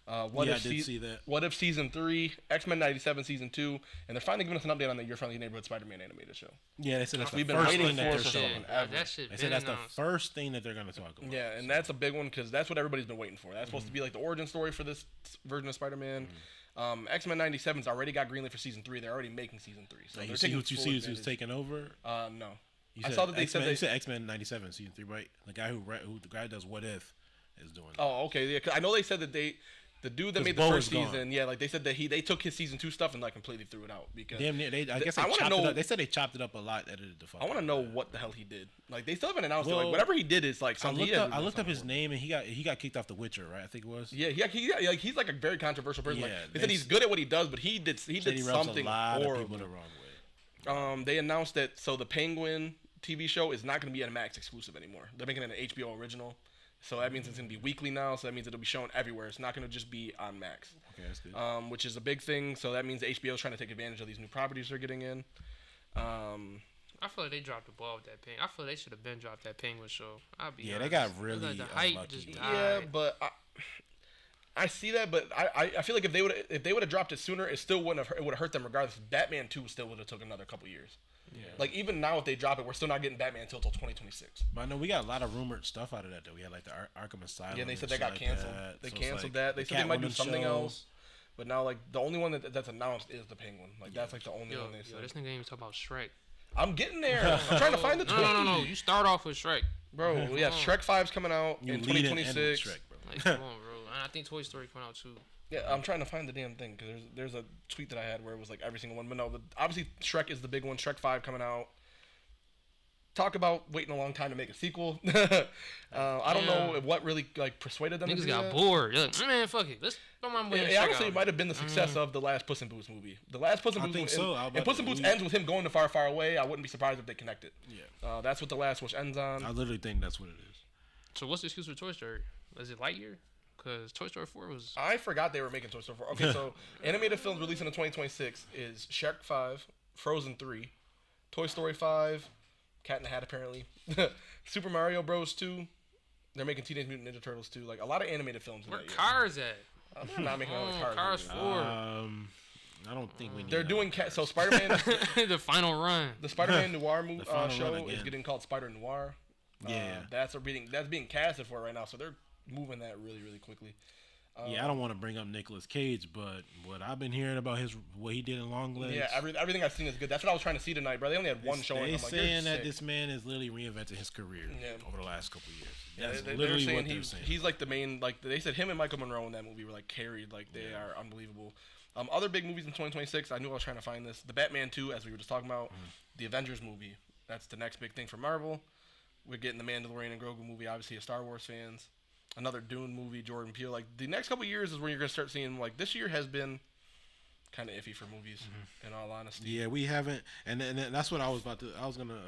I did see that. What If Season 3, X-Men 97 Season 2, and they're finally giving us an update on the Your Friendly Neighborhood Spider-Man animated show.
Yeah, they said that's
We've
the
been
first
waiting
thing that
for
they're showing.
That shit
They said that's the first thing that they're going to talk about.
Yeah, and that's a big one because that's what everybody's been waiting for. That's supposed to be like the origin story for this version of Spider-Man. X-Men 97's already got greenlit for season 3. They're already making season 3. So
Like,
they're
you see
taking
what you
full
see
advantage.
who's taking over?
No.
You
I
said
saw that they
X-Men,
said
you said X-Men 97 season 3, right? The guy the guy who does What If is doing it.
Oh, okay. Yeah, 'cause I know they said that the dude that
'Cause
made the
Bo
first
is gone.
season, yeah, like they said that they took his season 2 stuff and like completely threw it out because
Damn near. I guess they
I wanna
chopped
know-
it up. They said they chopped it up a lot, edited the fuck.
I want to
out
know
of it.
what the hell he did. Like they still haven't announced it.
Well,
Like whatever he did is like
I
something.
looked up his name and he got kicked off The Witcher, right? I think it was.
Yeah, like he's like a very controversial person.
Yeah,
Like, they said he's good at what he does, but he did
Said he rubs
something
a lot
horrible.
of people the wrong way.
They announced that the Penguin TV show is not going to be a Max exclusive anymore. They're making it an HBO original, so that means it's going to be weekly now. So that means it'll be shown everywhere. It's not going to just be on Max.
Okay, that's good.
Which is a big thing. So that means HBO is trying to take advantage of these new properties they're getting in.
I feel like they dropped the ball with that Penguin. I feel like they should have been dropped that Penguin show.
Yeah, they got really
like the hype
unlucky.
just died.
Yeah, but I see that, but I feel like if they would have dropped it sooner, it still wouldn't have hurt them regardless. Batman 2 still would have took another couple years.
Yeah.
Like even now, if they drop it, we're still not getting Batman until 2026.
But I know we got a lot of rumored stuff out of that. Though we had like the Arkham Asylum.
Yeah, they
and
said they
shit
got
like
canceled.
that.
They
So it's
canceled
like
that. They
the
said they might do
Catwoman
something
shows.
else. But now, like the only one that's announced is the Penguin. Like that's like the only one they said.
Yo, this nigga ain't even talk about Shrek.
I'm getting there. I'm trying to find the tweet.
No. You start off with Shrek.
Bro, yeah, Shrek 5's coming out
You
in
lead and end with
2026.
Shrek, bro.
Like, come on, bro. And I think Toy Story coming out too.
Yeah, I'm trying to find the damn thing because there's a tweet that I had where it was like every single one. But no, obviously Shrek is the big one. Shrek 5 coming out. Talk about waiting a long time to make a sequel. I don't know what really like persuaded them to
Niggas
do
got
that.
bored. They're like, man, fuck it. Let's throw my way.
It honestly might have been the success of the last Puss in Boots movie. The last Puss in
I
Boots
think
movie,
so.
and Puss in Boots ends with him going to Far, Far Away. I wouldn't be surprised if they connected.
Yeah.
That's what the last wish ends on.
I literally think that's what it is.
So what's the excuse for Toy Story? Is it Lightyear? Because Toy Story 4 was.
I forgot they were making Toy Story 4. Okay, so animated films releasing in 2026 is Shrek 5, Frozen 3, Toy Story 5, Cat in the Hat apparently, Super Mario Bros. 2. They're making Teenage Mutant Ninja Turtles 2. Like a lot of animated films.
Where
in that
Cars at?
year. They're not making another Cars.
Cars
movie.
4.
I don't think we need.
They're doing so Spider-Man.
The final run.
The Spider-Man Noir
final
show
run
is
again.
getting called Spider Noir.
Yeah.
That's being casted for right now, so they're moving that really, really quickly.
Yeah, I don't want to bring up Nicolas Cage, but what I've been hearing about what he did in Longlegs.
Yeah, everything I've seen is good. That's what I was trying to see tonight, bro. They only had one showing.
They're
I'm like,
saying that
sick.
this man has literally reinvented his career over the last couple of years.
Yeah,
That's
they're
literally
saying
what they're saying.
he's like the main. Like they said, him and Michael Monroe in that movie were like carried. Like they are unbelievable. Other big movies in 2026. I knew I was trying to find this. The Batman 2, as we were just talking about. The Avengers movie. That's the next big thing for Marvel. We're getting the Mandalorian and Grogu movie. Obviously, as Star Wars fans. Another Dune movie, Jordan Peele. Like the next couple of years is when you're gonna start seeing. Like this year has been kind of iffy for movies. In all honesty.
Yeah, we haven't, and that's what I was about to. I was gonna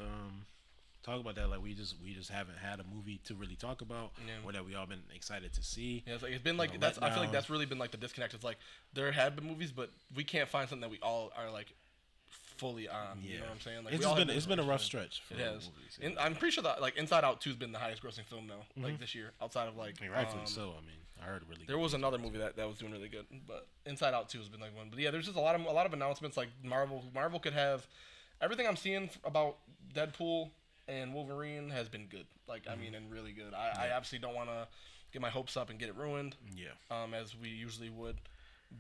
talk about that. Like we just haven't had a movie to really talk about, or that we all been excited to see.
Yeah, it's been like that's. I feel like that's really been like the disconnect. It's like there have been movies, but we can't find something that we all are like fully on. Yeah. You know what I'm saying? Like
it's been a rough stretch for
it has.
movies.
And I'm pretty sure that like Inside Out 2 has been the highest grossing film now, like this year, outside of like.
I mean, rightfully so. I mean, I heard really.
There was another movie that was doing really good, but Inside Out 2 has been like one. But yeah, there's just a lot of announcements. Like Marvel could have everything I'm seeing about Deadpool and Wolverine has been good. Like I mean, and really good. I absolutely don't want to get my hopes up and get it ruined.
Yeah.
As we usually would,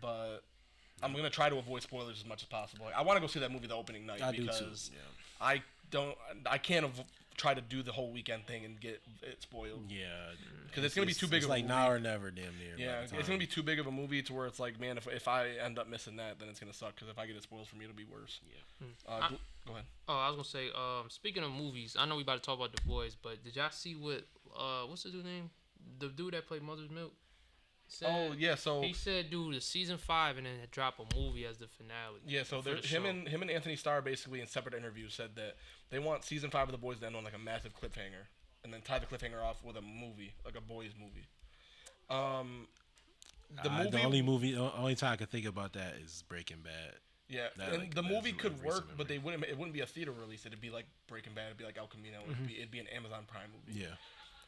but. I'm gonna try to avoid spoilers as much as possible. I want to go see that movie the opening night because I can't try to do the whole weekend thing and get it spoiled.
Yeah,
because it's gonna be too big of a
like
movie.
now or never, damn near.
Yeah, it's gonna be too big of a movie to where it's like, man, if I end up missing that, then it's gonna suck. Because if I get it spoiled for me, it'll be worse. Yeah. Go ahead.
Oh, I was gonna say. Speaking of movies, I know we about to talk about The Boys, but did y'all see what? What's the dude's name? The dude that played Mother's Milk.
So
he said, "Dude, the season 5 and then drop a movie as the finale."
Yeah, so him and Anthony Starr basically in separate interviews said that they want season 5 of The Boys to end on like a massive cliffhanger, and then tie the cliffhanger off with a movie, like a boys movie.
The only time I could think about that is Breaking Bad.
Yeah, and the movie could work, but it wouldn't be a theater release. It'd be like Breaking Bad. It'd be like El Camino. It'd be an Amazon Prime movie.
Yeah.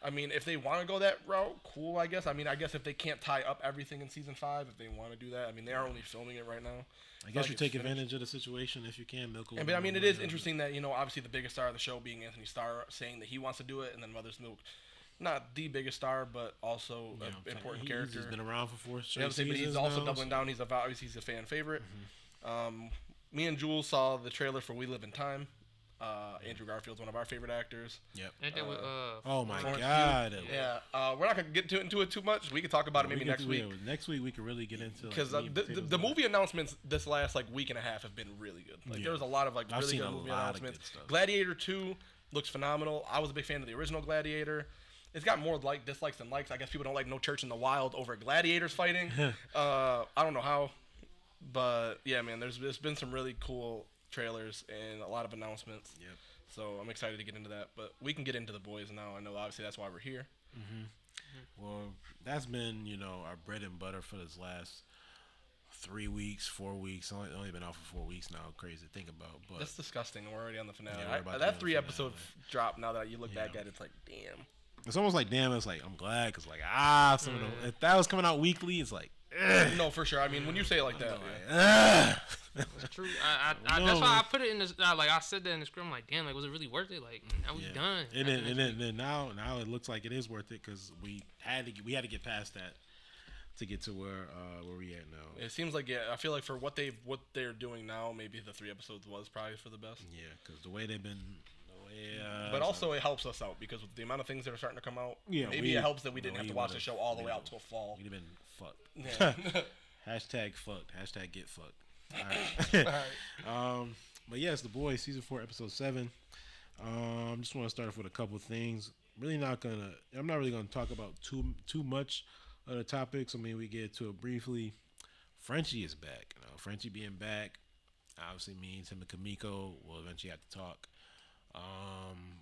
I mean, if they want to go that route, cool, I guess. I mean, I guess if they can't tie up everything in season 5, if they want to do that, I mean, they are only filming it right now.
I guess you take advantage of the situation if you can, Milk.
But I mean, it is interesting that, obviously the biggest star of the show being Anthony Starr saying that he wants to do it, and then Mother's Milk not the biggest star, but also an important character.
He's been around for 4 straight
But
seasons
he's also
now,
doubling down. He's obviously he's a fan favorite. Me and Jules saw the trailer for We Live in Time. Andrew Garfield's one of our favorite actors.
Yep.
Ain't that with,
Oh my
Florence
God.
Yeah. We're not gonna get into it too much. We can talk about it maybe next week.
Next week we can really get into
Because the movie announcements this last week and a half have been really good. Like there was a lot of really good movie announcements. Gladiator 2 looks phenomenal. I was a big fan of the original Gladiator. It's got more dislikes than likes. I guess people don't like No Church in the Wild over gladiators fighting. I don't know how, but yeah, man, there's been some really cool trailers and a lot of announcements.
Yep.
So I'm excited to get into that. But we can get into the boys now. I know obviously that's why we're here.
Well, that's been our bread and butter for this last 3 weeks, 4 weeks. Only been out for 4 weeks now. Crazy to think about, but
That's disgusting. We're already on the finale.
Yeah,
That 3 episode drop. Now that you look back at it, it's like, damn.
It's almost like damn. It's like I'm glad because if that was coming out weekly, it's like
No, for sure. I mean, when you say it like that,
It's true. That's why I put it in this. I said that in the script. I'm like, damn. Like, was it really worth it? Like, now we done.
And then now it looks like it is worth it because we had to get past that to get to where we at now.
It seems like I feel like for what they're doing now, maybe the 3 episodes was probably for the best.
Yeah, because the way they've been.
But also it helps us out because with the amount of things that are starting to come out, maybe it helps that we didn't have to watch the show all the way out till fall.
We'd have been fucked.
Yeah.
Hashtag fucked. Hashtag get fucked. All right. But yes, The Boys season 4 episode 7. Just want to start off with a couple of things. I'm not really gonna talk about too much of the topics. I mean, we get to it briefly. Frenchie is back. Frenchie being back obviously means him and Kamiko will eventually have to talk.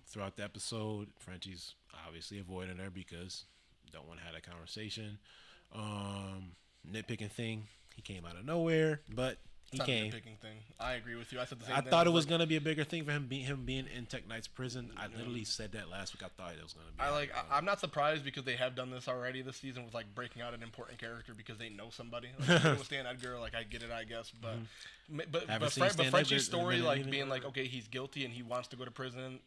Throughout the episode, Frenchie's obviously avoiding her because don't want to have that conversation. Nitpicking thing, he came out of nowhere, but he came.
It's not a nitpicking thing. I agree with you. I said the same thing.
I thought it was gonna be a bigger thing for him being in Tech Knight's prison. I literally said that last week. I thought it was gonna be.
I'm not surprised because they have done this already this season with breaking out an important character because they know somebody. With Stan Edgar, I get it, I guess, but Frenchie's story, being okay, he's guilty and he wants to go to prison,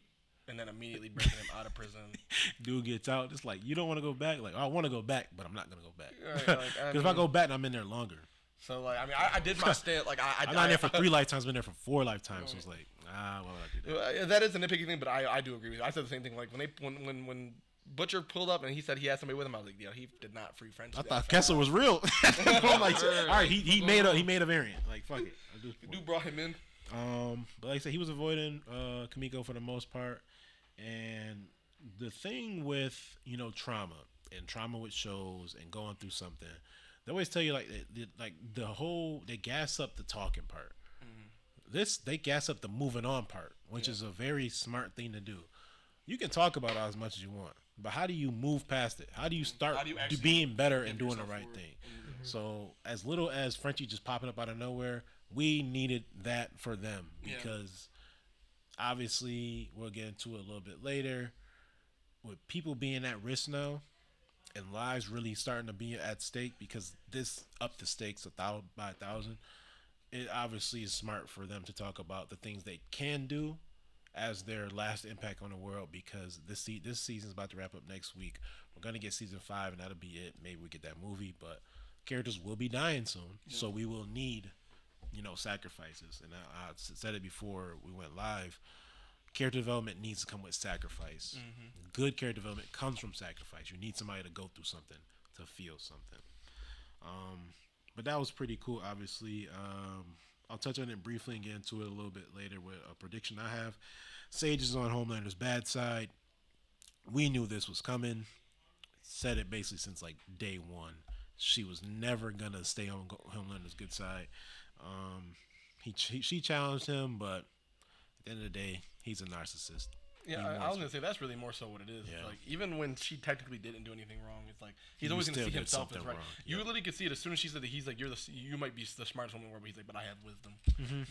and then immediately breaking him out of prison.
Dude gets out. It's like you don't want to go back. I want to go back, but I'm not gonna go back. Because if I go back, I'm in there longer.
So I did my stint.
I'm not there for 3 lifetimes. I've been there for 4 lifetimes. So it's like, why would I do that?
That is a nitpicky thing, but I do agree with you. I said the same thing. When Butcher pulled up and he said he had somebody with him, I was like, he did not free French.
I thought Kessler was real. I'm like, all right, he made a variant. Like, fuck it.
Dude brought him in.
But like I said, he was avoiding Kamiko for the most part. And the thing with trauma with shows and going through something, they always tell you they gas up the talking part. They gas up the moving on part, which is a very smart thing to do. You can talk about it as much as you want, but how do you move past it? How do you start being better and doing the right thing? So as little as Frenchie just popping up out of nowhere, we needed that for them because obviously we'll get into it a little bit later. With people being at risk now and lives really starting to be at stake because this upped the stakes 1,000 by 1,000, it obviously is smart for them to talk about the things they can do as their last impact on the world because this season's about to wrap up next week. We're going to get season 5 and that'll be it. Maybe we get that movie, but characters will be dying soon. So we will need, sacrifices. And I said it before we went live. Character development needs to come with sacrifice. Good character development comes from sacrifice. You need somebody to go through something to feel something. But that was pretty cool, obviously. I'll touch on it briefly and get into it a little bit later with a prediction I have. Sage is on Homelander's bad side. We knew this was coming. Said it basically since day one. She was never going to stay on Homelander's good side. She challenged him, but at the end of the day, he's a narcissist.
Yeah, I was gonna say that's really more so what it is. Yeah. Even when she technically didn't do anything wrong, it's he's always gonna see himself as right. You literally could see it as soon as she said that he's you might be the smartest woman in the world, but he's but I have wisdom.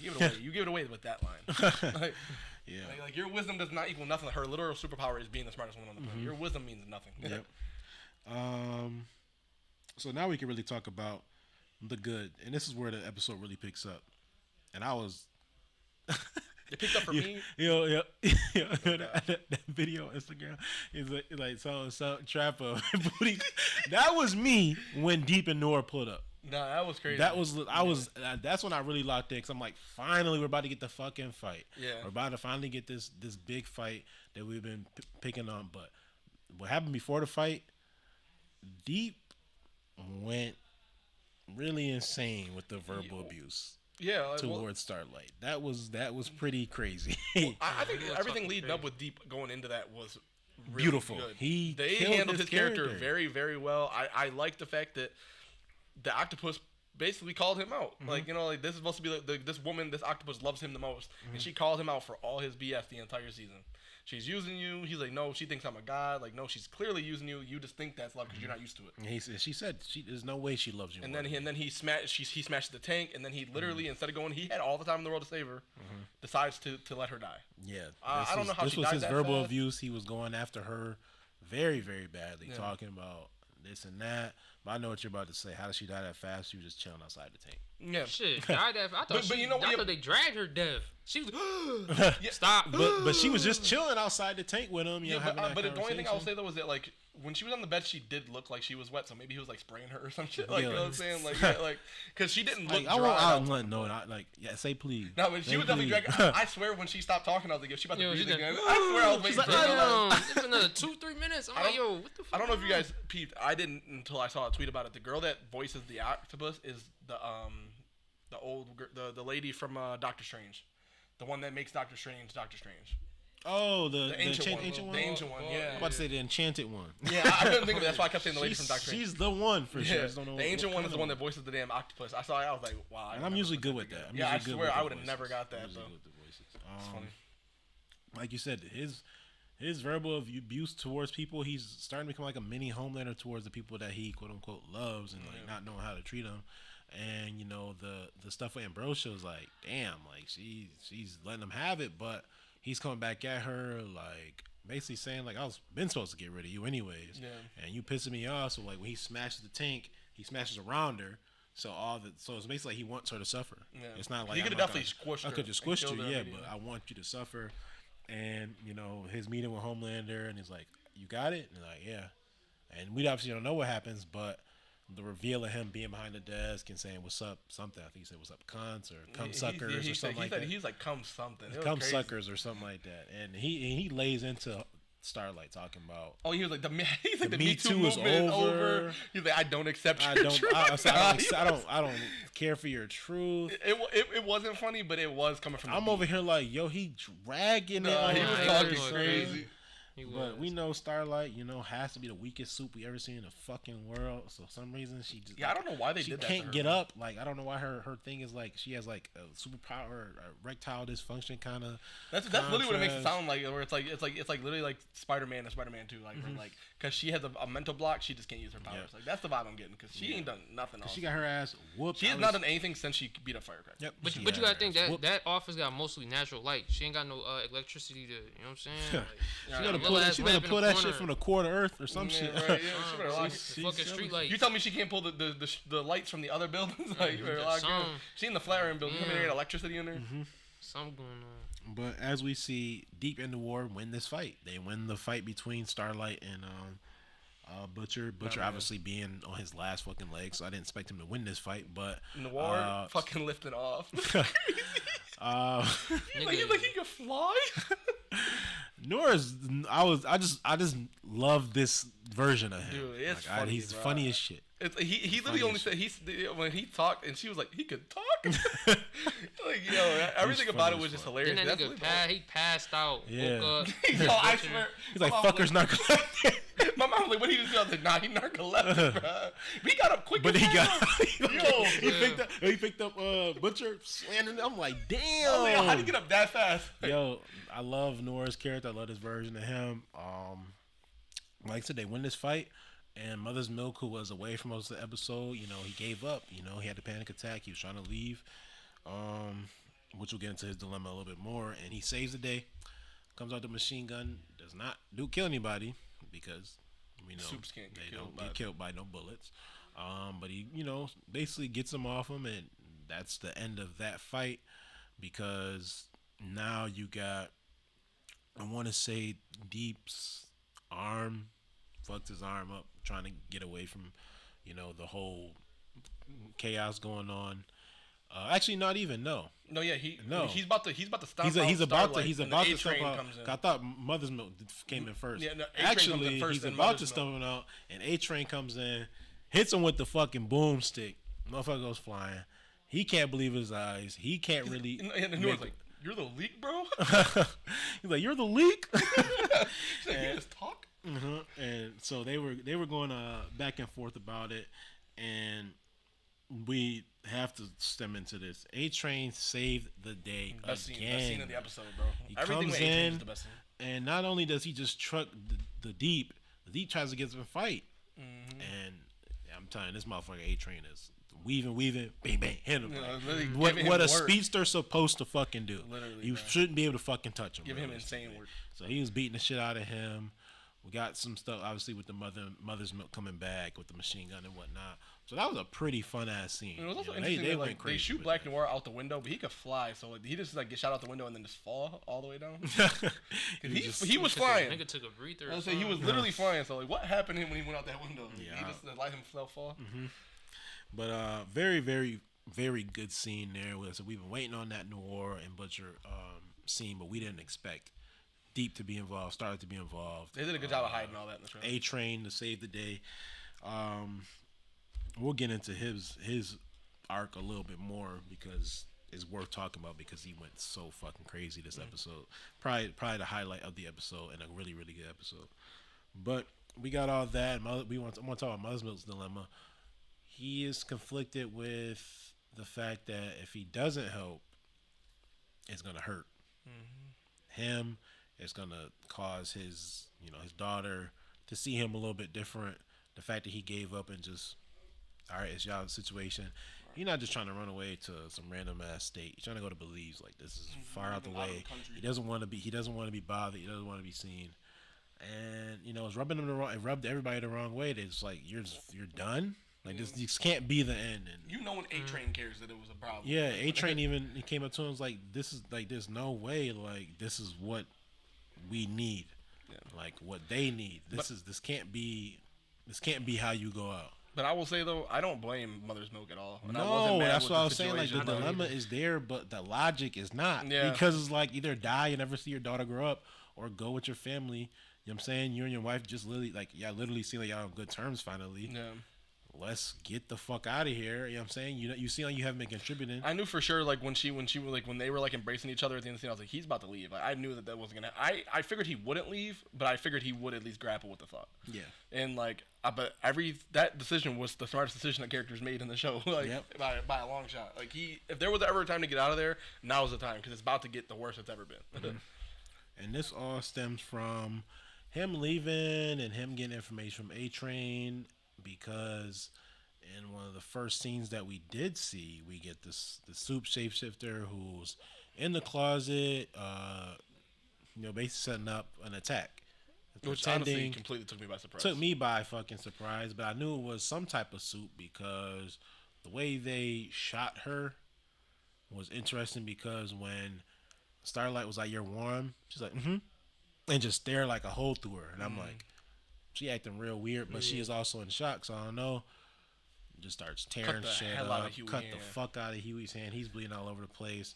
You give it away. You give it away with that line. Your wisdom does not equal nothing. Her literal superpower is being the smartest woman on the planet. Your wisdom means nothing.
Yep. So now we can really talk about the good, and this is where the episode really picks up. And I was
They picked up for me.
That video on Instagram is like so Trapper booty. That was me when Deep and Nora pulled up.
No, that was crazy.
That's when I really locked in, because I'm like, finally we're about to get the fucking fight.
Yeah,
we're about to finally get this big fight that we've been picking on. But what happened before the fight? Deep went really insane with the verbal abuse.
Yeah,
towards Starlight. That was pretty crazy.
I think everything leading up with Deep going into that was really
beautiful.
Good.
They
handled his character very, very well. I like the fact that the octopus basically called him out. Mm-hmm. Like, you know, like this is supposed to be like this woman, this octopus loves him the most, and she called him out for all his BS the entire season. She's using you. He's like, no, she thinks I'm a god. Like, no, she's clearly using you. You just think that's love because you're not used to it.
And she said, there's no way she loves you.
And then he smashed the tank, and then he literally, instead of going, he had all the time in the world to save her, decides to let her die.
Yeah.
I don't know how she died.
This was his verbal
fast.
abuse. He was going after her very, very badly, talking about this and that. But I know what you're about to say. How did she die that fast? She was just chilling outside the tank.
Yeah. Shit, died that fast. I thought they dragged her death. She was stop.
But she was just chilling outside the tank with him.
But the only thing I will say though was that like when she was on the bed, she did look like she was wet. So maybe he was like spraying her or some shit. Like, you know what I'm saying? Like because she didn't look.
Say please.
No, but she was definitely dragging. I swear when she stopped talking, I was like, yo, she about to breathe again. I swear I was waiting for her.
It's another 2-3 minutes. I'm like, yo, what the fuck?
I don't know if you guys peeped. I didn't until I saw a tweet about it. The girl that voices the octopus is the lady from Doctor Strange. The one that makes Doctor Strange.
Oh, the
ancient one.
one.
The ancient one, yeah.
I'm about to say the enchanted one.
Yeah, I couldn't think of it. That's why I kept saying the lady from Doctor Strange.
She's the one for sure. I just don't know
the ancient one is the one that voices the damn octopus. I saw it. I was like, wow.
And I'm usually good with that.
I swear I would have never got that though. It's funny.
Like you said, his verbal abuse towards people, he's starting to become like a mini Homelander towards the people that he quote unquote loves, and like not knowing how to treat them. And you know the stuff with Ambrosia was like, damn, like she's letting him have it, but he's coming back at her like basically saying like, I was been supposed to get rid of you anyways, and you pissing me off. So like when he smashes the tank, he smashes around her. So it's basically like he wants her to suffer. Yeah. It's not like
he could have definitely squished her.
I could just squished her, but I want you to suffer. And you know his meeting with Homelander, and he's like, "You got it?" And like, yeah. And we obviously don't know what happens, but the reveal of him being behind the desk and saying "What's up?" something. I think he said "What's up, cunts?" or "Come suckers" or something like that.
He's like "Come something."
Come suckers or something like that. And he lays into Starlight talking about.
Oh, he was like the
Me Too is over.
He's like, I don't accept your truth.
I don't care for your truth.
It wasn't funny, but it was coming from.
I'm over here like, yo, he dragging it.
He was talking crazy.
But we know Starlight, you know, has to be the weakest soup we ever seen in the fucking world. So for some reason she just
I don't know why they did that.
She can't get up. Like I don't know why her thing is like she has like a superpower, erectile dysfunction kind of.
That's literally what it makes it sound like. Where it's like literally like Spider-Man and Spider-Man 2, like like because she has a mental block, she just can't use her powers. Yeah. Like that's the vibe I'm getting because she ain't done nothing else.
She got her ass whooped.
She has not done anything since she beat up Firecracker.
Yep.
But you gotta think that office got mostly natural light. She ain't got no electricity to, you know what I'm saying? Like,
she better pull that shit from the core of Earth or some shit.
Right, yeah,
fucking street light.
You tell me she can't pull the lights from the other buildings? Like you better lock her. She in the Flatiron building. Come in here, Electricity in there.
Something going on.
But as we see, Deep in the War win this fight. They win the fight between Starlight and Butcher. Butcher obviously being on his last fucking leg, so I didn't expect him to win this fight. But
Noir fucking lifting off.
Like
he could fly.
Nora's I just love this version of him.
Dude, it's funny,
he's funny as shit.
He literally only said when he talked and she was like he could talk. Like everything about it was just hilarious.
Then that nigga he passed out.
Yeah.
Woke up.
I swear.
He's like fucker's narcoleptic.
My mom was like, what did he do? I was like, nah, he narcoleptic, bro. He got up quick.
But he
picked
up Butcher slamming. I'm like, damn.
Oh, man, how did he get up that fast?
Yo, I love Nora's character. I love this version of him. Like I said, they win this fight. And Mother's Milk, who was away for most of the episode, you know, he gave up. You know, he had a panic attack. He was trying to leave, which we'll get into his dilemma a little bit more. And he saves the day. Comes out the machine gun. Does not kill anybody because we know they don't get killed by no bullets. But he, you know, basically gets them off him, and that's the end of that fight because now you got, I want to say, Deep's arm, fucked his arm up, trying to get away from, the whole chaos going on. Actually, not even. No.
No, yeah, he's about to stop.
He's about
Starlight,
to
and the
step
A-Train
out.
comes in.
I thought Mother's Milk came in first.
Yeah, no, A-Train comes
actually,
in first,
he's
then
about to
Mother's
step
Milk.
out, and A-Train comes in, hits him with the fucking boomstick. Motherfucker goes flying. He can't believe his eyes. He can't really.
And he was like, "You're the leak, bro."
He's like, "You're the leak."
He's like, "You just talk."
And so they were going back and forth about it, and we have to stem into this. A-Train saved the day
Best
again.
scene of the episode, bro.
He
Everything
comes
with A-Train
in,
is the best scene.
and not only does he just truck the Deep tries to get to a fight, and I'm telling you, this motherfucker A-Train is weaving, bang, bang, hit him. What a
work.
speedster's supposed to fucking do.
Literally,
You
bro.
shouldn't be able to fucking touch him.
Give him insane work.
So he was beating the shit out of him. We got some stuff, obviously, with the Mother's Milk coming back with the machine gun and whatnot. So that was a pretty fun ass scene.
It was also
They
interesting that,
went crazy.
they shoot
with
Black
it.
Noir out the window, but he could fly. So he just get shot out the window and then just fall all the way down. he was flying.
Nigga took a breather.
I was saying he was literally flying. So what happened to him when he went out that window?
Yeah.
He just let himself fall.
But very, very, very good scene there. So we've been waiting on that Noir and Butcher scene, but we didn't expect Deep to be involved, started to be involved.
They did a good job of hiding all that in the trailer.
A-Train to save the day. We'll get into his arc a little bit more because it's worth talking about because he went so fucking crazy this episode. Probably the highlight of the episode and a really, really good episode. But we got all that. I want to talk about Mother's Milk's dilemma. He is conflicted with the fact that if he doesn't help, it's gonna hurt him. It's gonna cause his daughter to see him a little bit different. The fact that he gave up and just, all right, it's y'all's situation. He's not just trying to run away to some random ass state. He's trying to go to Belize. Like, this is far out the way. He doesn't want to be bothered. He doesn't want to be seen. And it's rubbing him the wrong. It rubbed everybody the wrong way. It's like you're done. Like this can't be the end. And
when A-Train cares that it was a problem.
yeah, A-Train even he came up to him and was like, "This is like there's no way. Like this is what we need. Like what they need. This can't be how you go out."
But I will say though, I don't blame Mother's Milk at all. And
No, that's what I was saying. Like the
situation,
dilemma is there, but the logic is not.
Yeah.
Because it's like either die and never see your daughter grow up, or go with your family. You know what I'm saying? You and your wife just literally see like y'all on good terms finally.
Yeah.
Let's get the fuck out of here. You know what I'm saying? You see like you haven't been contributing.
I knew for sure like when they were like embracing each other at the end of the scene, I was like, he's about to leave. Like, I knew that wasn't gonna. I figured he wouldn't leave, but I figured he would at least grapple with the thought.
Yeah.
And like, but that decision was the smartest decision that characters made in the show. Like by a long shot. Like if there was ever a time to get out of there, now's the time because it's about to get the worst it's ever been.
And this all stems from him leaving and him getting information from A-Train, because in one of the first scenes that we did see, we get the soup shapeshifter who's in the closet, basically setting up an attack.
Which honestly completely took me by surprise.
Took me by fucking surprise, but I knew it was some type of soup because the way they shot her was interesting, because when Starlight was like, "You're warm," she's like, "Mm-hmm," and just stare like a hole through her. And I'm like, she acting real weird, but she is also in shock, so I don't know. Just starts tearing shit up, cut the fuck out of Huey's hand. He's bleeding all over the place.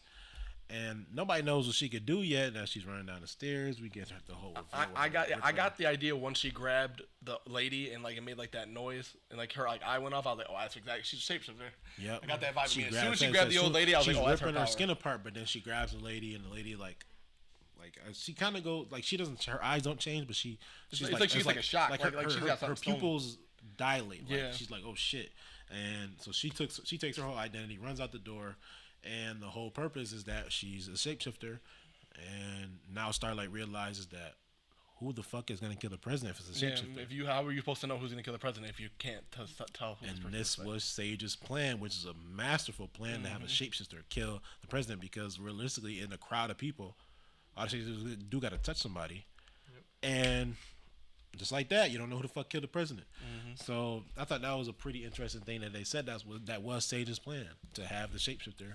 And nobody knows what she could do yet. Now she's running down the stairs. We get her the whole.
I got the idea once she grabbed the lady and like it made like that noise and like her like eye went off. I was like, oh, that's exactly, she's a shapeshifter.
Yep.
I got that vibe. As soon as she grabbed the old lady, I was like, oh, that's her
ripping
power.
her skin apart. But then she grabs the lady, and the lady like she kind of go like she doesn't. Her eyes don't change, but she's
like she's like a shock. Like she's got
her
something
pupils dilate. Like,
yeah.
She's like, oh shit. And so she takes her whole identity, runs out the door, and the whole purpose is that she's a shapeshifter. And now Starlight realizes that who the fuck is gonna kill the president if it's a shapeshifter?
How are you supposed to know who's gonna kill the president if you can't tell who?
And this was Sage's plan, which is a masterful plan to have a shapeshifter kill the president, because realistically, in a crowd of people, obviously you do got to touch somebody, and just like that, you don't know who the fuck killed the president. So I thought that was a pretty interesting thing that they said that was Sage's plan, to have the shapeshifter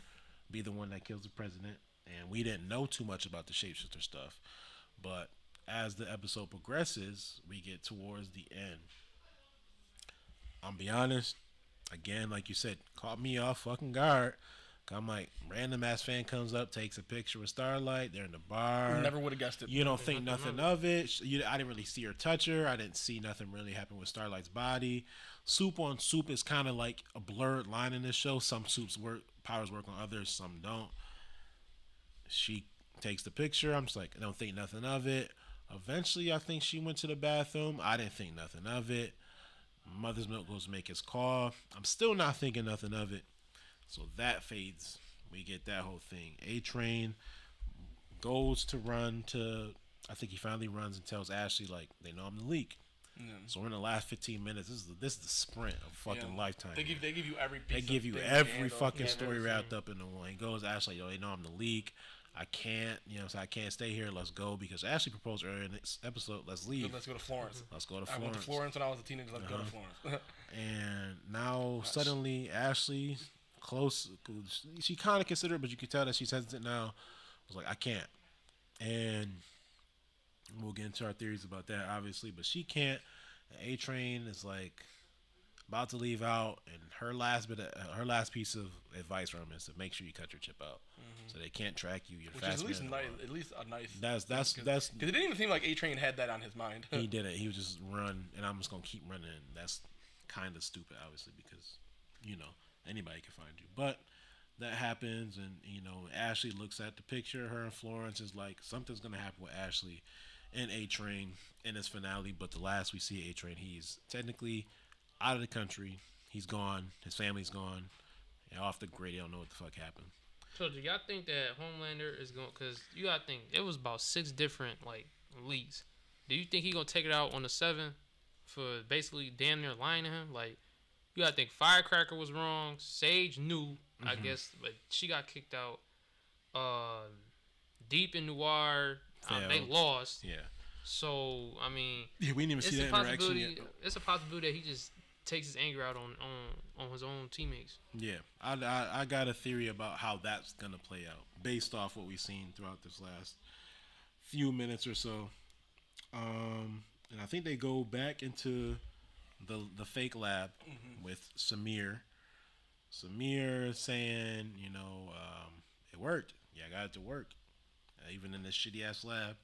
be the one that kills the president. and we didn't know too much about the shapeshifter stuff. But as the episode progresses, we get towards the end. I'll be honest, again, like you said, caught me off fucking guard. I'm like, random ass fan comes up, takes a picture with Starlight. They're in the bar.
Never would have guessed it.
You don't think nothing of it. I didn't really see her touch her. I didn't see nothing really happen with Starlight's body. Soup on Soup is kind of like a blurred line in this show. Some Soup's powers work on others, some don't. She takes the picture. I'm just like, I don't think nothing of it. Eventually, I think she went to the bathroom. I didn't think nothing of it. Mother's Milk goes to make his call. I'm still not thinking nothing of it. So that fades. We get that whole thing. A-Train goes to run to, I think he finally runs and tells Ashley, like, they know I'm the leak. Yeah. So we're in the last 15 minutes. This is the sprint of fucking lifetime.
They give you every piece.
They give you every fucking story wrapped up in the one. He goes, Ashley, yo, they know I'm the leak. I can't, so I can't stay here. Let's go, because Ashley proposed earlier in this episode. Let's leave.
Let's go to Florence.
Let's go to Florence.
I went to Florence when I was a teenager. Let's go to Florence.
And now suddenly Ashley, close, she kind of considered, but you can tell that she's hesitant now. I was like, I can't. And we'll get into our theories about that, obviously, but she can't. A-Train is like about to leave out, and her last piece of advice from him is to make sure you cut your chip out, so they can't track you. You're fast.
Which is at least a nice.
That's because
it didn't even seem like A-Train had that on his mind.
He didn't. He was just run, and I'm just gonna keep running. That's kind of stupid, obviously, because anybody can find you. But that happens, and Ashley looks at the picture. Her and Florence is like, something's gonna happen with Ashley and A-Train in his finale. But the last we see A-Train, he's technically out of the country. He's gone. His family's gone. And off the grid, they don't know what the fuck happened.
So do y'all think that Homelander is going? Because you gotta think it was about 6 different leaks. Do you think he gonna take it out on the 7th for basically damn near lying to him? Like, you gotta think Firecracker was wrong. Sage knew, I guess, but she got kicked out. Deep in Noir, they lost.
Yeah.
So I mean,
yeah, we didn't even see that interaction yet.
It's a possibility that he just takes his anger out on his own teammates.
Yeah, I got a theory about how that's gonna play out based off what we've seen throughout this last few minutes or so. And I think they go back into the fake lab with Samir. Samir saying, it worked. Yeah, I got it to work, even in this shitty ass lab.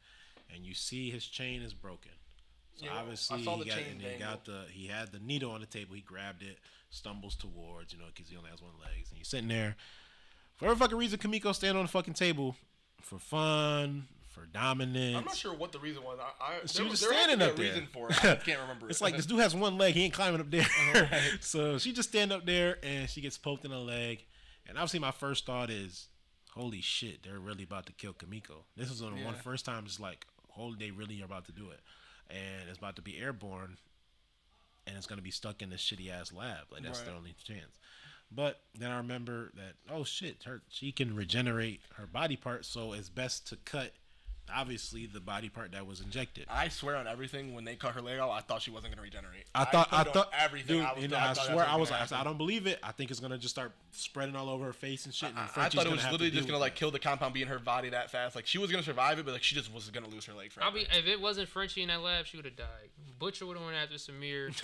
And you see his chain is broken. So obviously he had the needle on the table. He grabbed it, stumbles towards, because he only has one leg. And he's sitting there. For whatever fucking reason, Kimiko stand on the fucking table for fun, for dominance.
I'm not sure what the reason was.
She was just standing up there.
Reason for it. I can't remember.
It's like this dude has one leg. He ain't climbing up there. Right. So she just stand up there and she gets poked in the leg. And obviously my first thought is, holy shit, they're really about to kill Kimiko. This was one first time. It's like, holy, they really are about to do it. And it's about to be airborne. And it's going to be stuck in this shitty ass lab. Like, that's their only chance. But then I remember that, oh shit, she can regenerate her body parts. So it's best to cut, obviously, the body part that was injected.
I swear on everything, when they cut her leg off, I thought she wasn't going to regenerate.
I thought
everything.
Dude, I swear, I was like, I don't believe it. I think it's going to just start spreading all over her face and shit. And
I thought it was literally just going to kill the compound B in her body that fast. Like, she was going to survive it, but she just was going to lose her leg forever.
If it wasn't Frenchie in that lab, she would have died. Butcher would have went after Samir.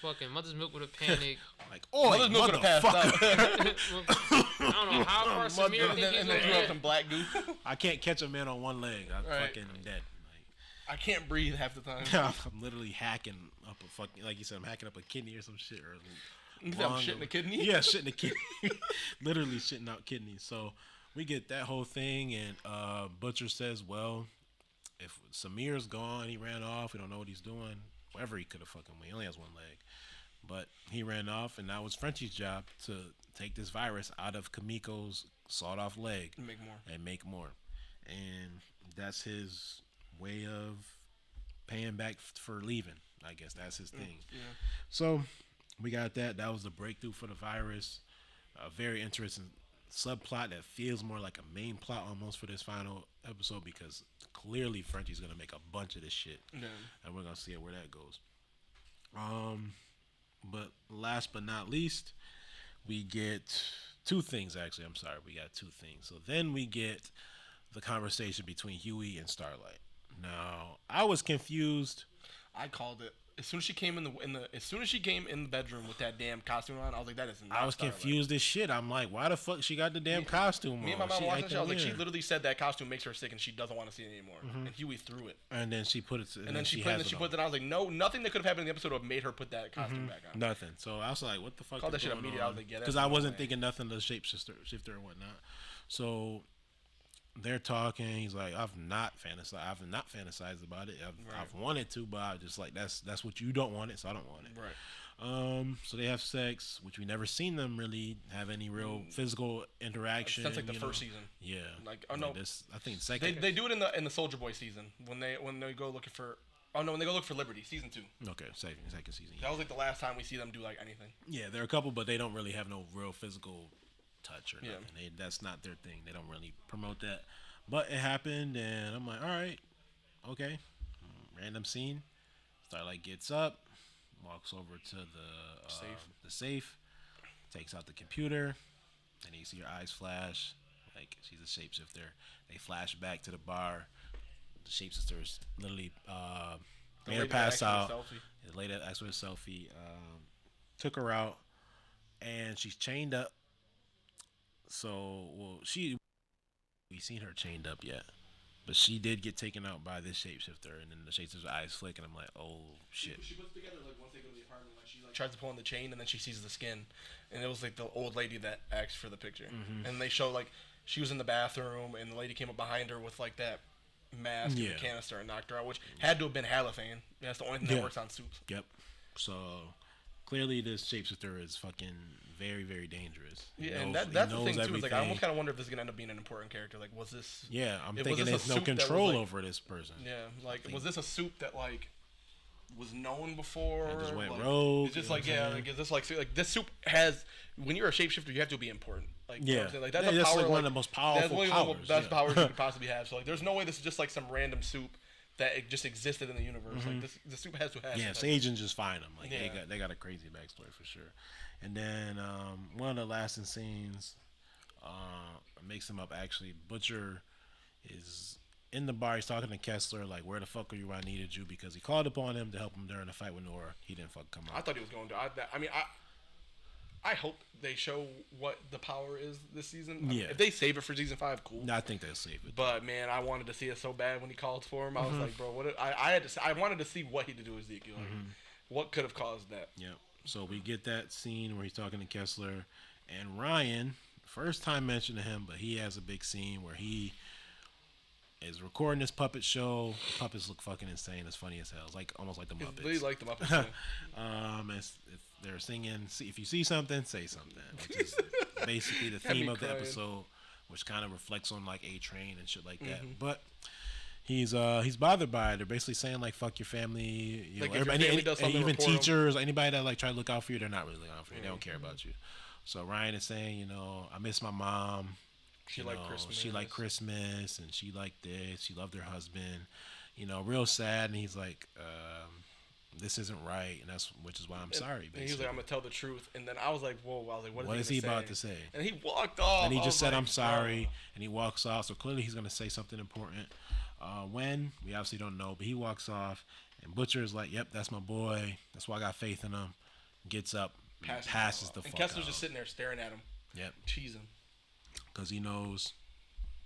Fucking Mother's Milk would have panicked.
Like, oh, Mother's Milk would have passed out.
I don't know how far Samir
and then threw up some black goo.
I can't catch a man on one leg. I'm fucking dead.
I can't breathe half the time.
I'm literally hacking up a fucking, like you said, I'm hacking up a kidney or some shit. Or
I'm shitting a kidney?
Yeah, shitting a kidney. Literally shitting out kidneys. So we get that whole thing, and Butcher says, well, if Samir's gone, he ran off, we don't know what he's doing. Wherever he could have fucking went. He only has one leg. But he ran off, and now it's Frenchie's job to take this virus out of Kimiko's sawed-off leg.
And make more.
And that's his way of paying back for leaving. I guess that's his thing.
Yeah.
So we got that. That was the breakthrough for the virus. A very interesting subplot that feels more like a main plot almost for this final episode, because clearly Frenchie's gonna make a bunch of this shit, and we're gonna see where that goes. But last but not least, we get two things actually. I'm sorry, we got two things. So then we get the conversation between Huey and Starlight. Now I was confused.
I called it as soon as she came in the bedroom with that damn costume on. I was like, that is not.
I was
Starlight.
confused as shit. I'm like, why the fuck she got the damn costume on?
Me and my mom
She
watched
acting
that. I was like, she
weird.
literally said that costume makes her sick and she doesn't want to see it anymore. And Huey threw it.
And then she put it.
And then she put it. I was like, no, nothing that could have happened in the episode would have made her put that costume back on.
Nothing. So I was like, what the fuck?
Called that shit immediately. I was like, yeah,
because I wasn't thinking nothing of the shifter and whatnot. So they're talking. He's like, I've not fantasized about it. I've wanted to, but I just like that's what you don't want it, so I don't want it.
Right.
So they have sex, which we never seen them really have any real physical interaction.
That's like the first season.
Yeah.
Like, oh no,
I think second.
They do it in the Soldier Boy season when they go looking for. Oh no, when they go look for Liberty, season 2.
Okay, second season.
That was like the last time we see them do like anything.
Yeah, there are a couple, but they don't really have no real physical touch or nothing.
Yeah.
That's not their thing. They don't really promote that. But it happened, and I'm like, all right, okay. Random scene. Starlight gets up, walks over to the safe, takes out the computer, and you see her eyes flash like she's a shapeshifter. They flash back to the bar. The shapeshifters literally made her pass out. The lady asked for a selfie. Took her out, and she's chained up. So, we seen her chained up yet, but she did get taken out by this shapeshifter, and then the shapeshifter's eyes flick, and I'm like, oh shit.
She puts together like once they go to the apartment, like she like tries to pull on the chain, and then she sees the skin, and it was like the old lady that asked for the picture, and they show like she was in the bathroom, and the lady came up behind her with like that mask and the canister and knocked her out, which had to have been halothane. That's the only thing that works on soups.
Yep. So clearly this shapeshifter is fucking very, very dangerous.
Yeah, and that's the thing too. Is like I almost kind of wonder if this is gonna end up being an important character. Like, was this?
Yeah, I'm thinking there's no control over this person.
Yeah, like was this a soup that like was known before?
It just went
like,
rogue.
It's just like like is this like this soup has when you're a shapeshifter you have to be important. Like you know what I'm saying? Like that's a power.
Like one of the most powerful powers.
One of the best powers you could possibly have. So like there's no way this is just like some random soup that it just existed in the universe. Like the soup has to have.
Yeah, Sage and just find them. Like they got a crazy backstory for sure. And then one of the lasting scenes makes him up. Actually, Butcher is in the bar. He's talking to Kessler. Like, where the fuck are you? I needed you because he called upon him to help him during the fight with Nora. He didn't fuck come out.
I thought he was going to. I hope they show what the power is this season.
Yeah.
If they save it for season 5, cool.
No, I think they'll save it.
But man, I wanted to see it so bad when he called for him. I was like, bro, what? I wanted to see what he had to do with Ezekiel. Like, what could have caused that?
Yep. So we get that scene where he's talking to Kessler and Ryan. First time mentioned to him, but he has a big scene where he is recording this puppet show. The puppets look fucking insane. It's funny as hell. It's like almost like the Muppets.
Really like the Muppets.
They're singing. If you see something, say something. Which is basically the theme of the episode, which kind of reflects on like A-Train and shit like that. But he's bothered by it. They're basically saying like fuck your family. You
like
know, everybody, even teachers, anybody that like try to look out for you, they're not really looking out for you. They don't care about you. So Ryan is saying, you know, I miss my mom.
She liked Christmas.
She liked Christmas, and she liked this. She loved her husband. You know, real sad. And he's like, this isn't right, and which is why I'm sorry.
And he was like, I'm gonna tell the truth. And then I was like, whoa. I was like,
what is he about to say?
And he walked off.
And he just said, I'm sorry, and he walks off. So clearly he's gonna say something important. When we obviously don't know, but he walks off, and Butcher is like, yep, that's my boy. That's why I got faith in him. Gets up, passes the fuck out.
And Kessler's just sitting there staring at him.
Yep.
Cheesing.
Because he knows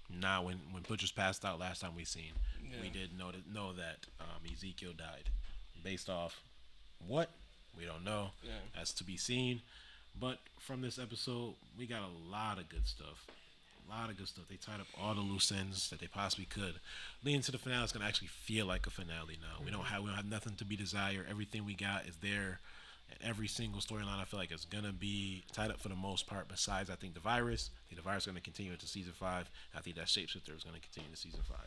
now when Butcher's passed out last time we seen, we did know that Ezekiel died. Based off what? We don't know. Yeah. That's to be seen. But from this episode, we got a lot of good stuff. They tied up all the loose ends that they possibly could. Leading to the finale, it's going to actually feel like a finale now. We don't have nothing to be desired. Everything we got is there. And every single storyline I feel like is going to be tied up for the most part, besides I think the virus. I think the virus is going to continue into season 5. I think that shapeshifter is going to continue to season 5.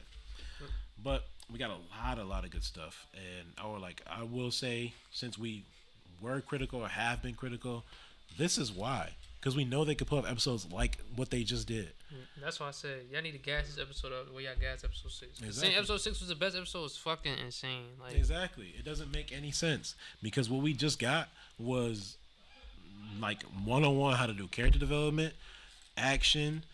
But we got a lot of good stuff. And I will say, since we were critical or have been critical, this is why. Because we know they could put up episodes like what they just did.
That's why I said, y'all need to gas this episode up the way y'all gas episode 6.
Exactly.
Saying episode 6 was the best episode is fucking insane. Like,
exactly. It doesn't make any sense. Because what we just got was like 101 how to do character development, action,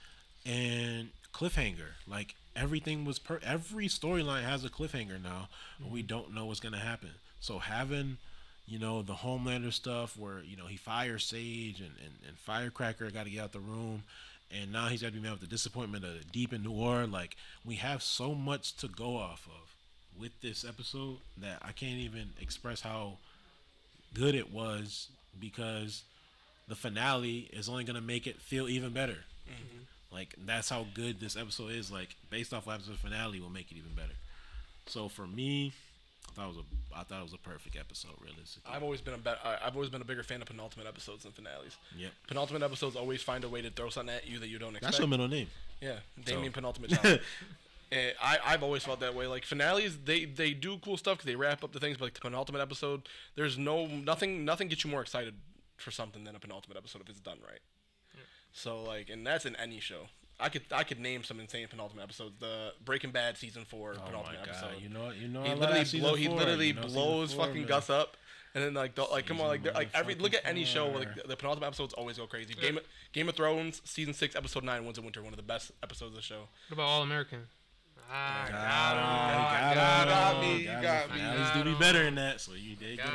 and cliffhanger. Like everything was every storyline has a cliffhanger now. We don't know what's gonna happen. So having, you know, the Homelander stuff where, you know, he fires Sage and Firecracker got to get out the room, and now he's got to be met with the disappointment of Deep in Noir. Like, we have so much to go off of with this episode that I can't even express how good it was, because the finale is only going to make it feel even better. Like, that's how good this episode is. Like, based off of episode finale will make it even better. So for me, I thought it was a perfect episode, realistically.
I've always been a bigger fan of penultimate episodes than finales.
Yep.
Penultimate episodes always find a way to throw something at you that you don't expect.
That's your middle name.
Yeah, Damien Penultimate Challenge. And I've always felt that way. Like, finales, they do cool stuff because they wrap up the things, but like the penultimate episode, there's nothing gets you more excited for something than a penultimate episode if it's done right. Yeah. So like, and that's in any show. I could name some insane penultimate episodes. The Breaking Bad season 4 penultimate episode.
You know.
He literally blows fucking Gus up, and then come on, look at any show where the penultimate episodes always go crazy. Game of Thrones season 6 episode 9 Winds of Winter, one of the best episodes of the show.
What about All American?
You got me.
Finales do be better than that, so you did get him.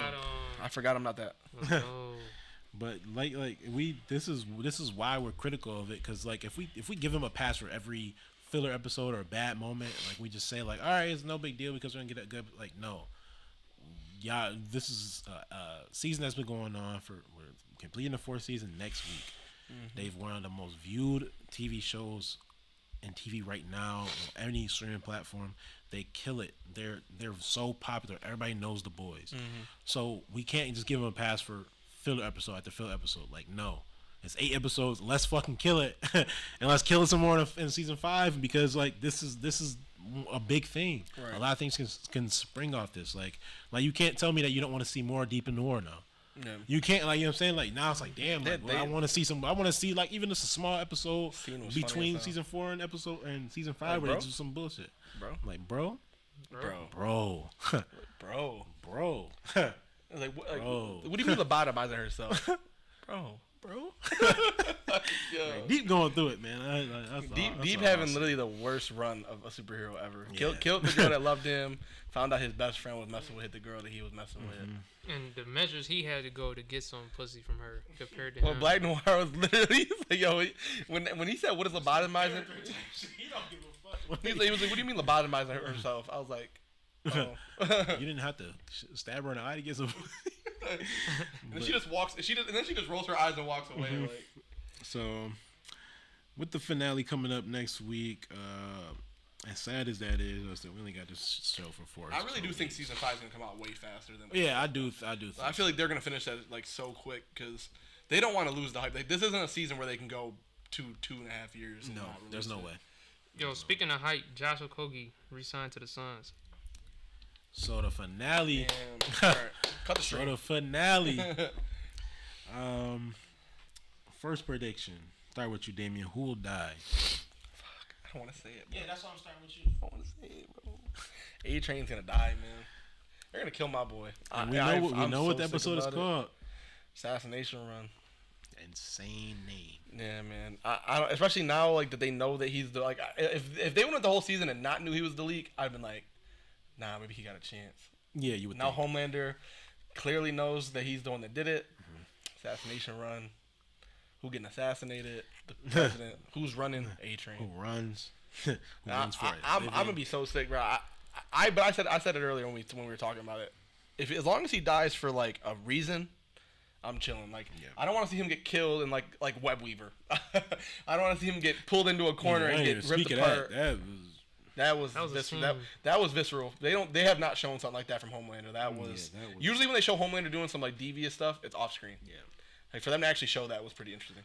I forgot I'm not that.
But this is why we're critical of it, because like if we give him a pass for every filler episode or a bad moment, like we just say like, all right, it's no big deal because we're gonna get a good, like, no, yeah, this is a season that's been going on we're completing the 4th season next week. They've one of the most viewed TV shows in TV right now on any streaming platform. They kill it. They're so popular. Everybody knows The Boys. So we can't just give them a pass for filler episode after filler episode. Like, no, it's 8 episodes. Let's fucking kill it, and let's kill it some more in season 5, because like this is a big thing. Right. A lot of things can spring off this. Like you can't tell me that you don't want to see more Deep in Noir now. Yeah. You can't, like, you know what I'm saying? Like, now it's like, damn, like, I want to see like even just a small episode between season 4 and season 5 where they do some bullshit. Bro.
Like, what do you mean lobotomizing herself? Bro.
Like, Deep going through it, man.
Deep having literally the worst run of a superhero ever. Yeah. Killed the girl that loved him. Found out his best friend was messing with the girl that he was messing with.
And the measures he had to go to get some pussy from her compared to him.
Well, Black Noir was literally like, yo, when he said, what is lobotomizing? He don't give a fuck. He was like, what do you mean lobotomizing herself? I was like, oh.
You didn't have to stab her in the eye to get some.
And then she just walks. And then she just rolls her eyes and walks away. Like.
So, with the finale coming up next week, as sad as that is, we only got this show for 4.
I really do think season 5 is gonna come out way faster than.
Yeah, I do.
I feel like they're gonna finish that like so quick because they don't want to lose the hype. Like, this isn't a season where they can go 2.5 years.
No, there's no way.
Yo, speaking of hype, Josh Okogie re-signed to the Suns.
So the finale.
Right. Cut the string.
So the finale. First prediction. Start with you, Damien. Who will die?
Fuck, I don't want to say it. Bro.
Yeah, that's why I'm starting with you.
I don't want to say it, bro. A-Train's gonna die, man. They're gonna kill my boy.
We know what the episode is called.
Assassination Run.
Insane name.
Yeah, man. I don't, especially now, like, that they know that he's the, like, if they went the whole season and not knew he was the leak, I'd been like, nah, maybe he got a chance.
Yeah, you would.
Now think. Homelander clearly knows that he's the one that did it. Assassination Run. Who getting assassinated? The president. Who's running? A-Train.
Who runs? Who runs for it?
I'm gonna be so sick, bro. But I said it earlier when we were talking about it. As long as he dies for like a reason, I'm chilling. Like, I don't want to see him get killed and like Web Weaver. I don't want to see him get pulled into a corner and get ripped apart. That was visceral. They have not shown something like that from Homelander. That was usually when they show Homelander doing some like devious stuff, it's off screen. Yeah. Like, for them to actually show that was pretty interesting.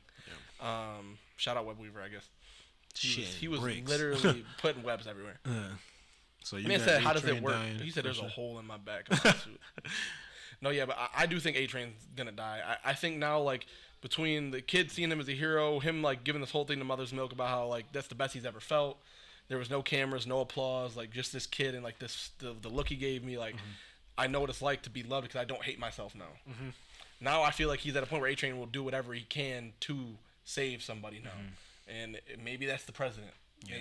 Yeah. Shout out Web Weaver, I guess. He was literally putting webs everywhere.
So
you said, how does it work? He said, there's a hole in my back. No, yeah, but I do think A-Train's gonna die. I think now, like, between the kid seeing him as a hero, him like giving this whole thing to Mother's Milk about how like that's the best he's ever felt. There was no cameras, no applause, like just this kid and like this the look he gave me, like I know what it's like to be loved because I don't hate myself now. Now I feel like he's at a point where A-Train will do whatever he can to save somebody now. and maybe that's the president. Yeah.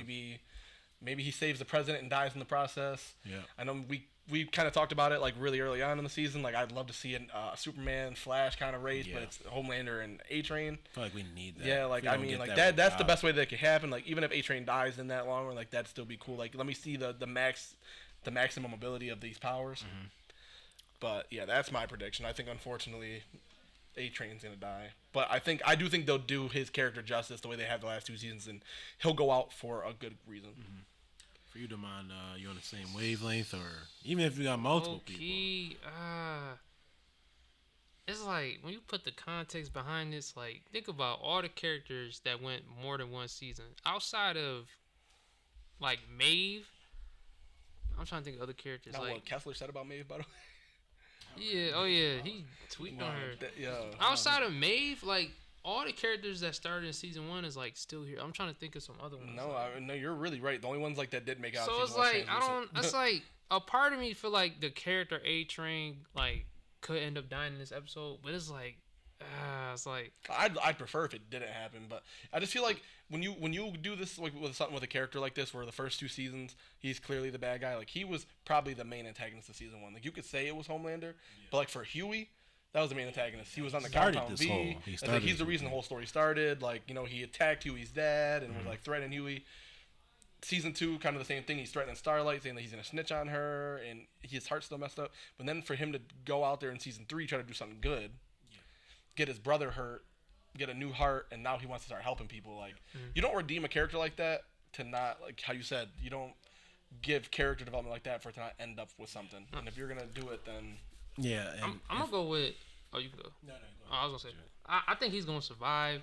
Maybe he saves the president and dies in the process.
Yeah.
I know we kind of talked about it like really early on in the season. Like I'd love to see a Superman Flash kind of race, but it's Homelander and A-Train.
I feel like we need that.
Yeah, like I mean, like that's the best way that could happen. Like even if A-Train dies in that long run, like that'd still be cool. Like let me see the maximum ability of these powers. Mm-hmm. But yeah, that's my prediction. I think unfortunately A-Train's gonna die. But I do think they'll do his character justice the way they have the last 2 seasons, and he'll go out for a good reason.
Mm-hmm. For you to mind, you on the same wavelength, or even if you got multiple people.
It's like when you put the context behind this, like think about all the characters that went more than one season outside of like Maeve. I'm trying to think of other characters.
Now,
like
what Kessler said about Maeve, by the way.
Yeah, oh yeah, he tweeted on her. Outside of Maeve, like all the characters that started in season 1 is like still here. I'm trying to think of some other ones.
No, you're really right. The only ones like that did make out.
So it's like It's like a part of me feel like the character A-Train like could end up dying in this episode, but it's like
I'd prefer if it didn't happen, but I just feel like when you do this like with something with a character like this, where the first 2 seasons he's clearly the bad guy, like he was probably the main antagonist of season 1. Like you could say it was Homelander, but like for Huey, that was the main antagonist. He was on the Compound V. He's the reason the whole story started. Like he attacked Huey's dad and was like threatening Huey. Season 2, kind of the same thing. He's threatening Starlight, saying that he's gonna snitch on her, and his heart's still messed up. But then for him to go out there in season 3, try to do something good, get his brother hurt, get a new heart, and now he wants to start helping people. Like you don't redeem a character like that to not, like how you said, you don't give character development like that for it to not end up with something. And if you're gonna do it, then
I'm gonna go with. Oh, you can go. No, go I was gonna say. I think he's gonna survive,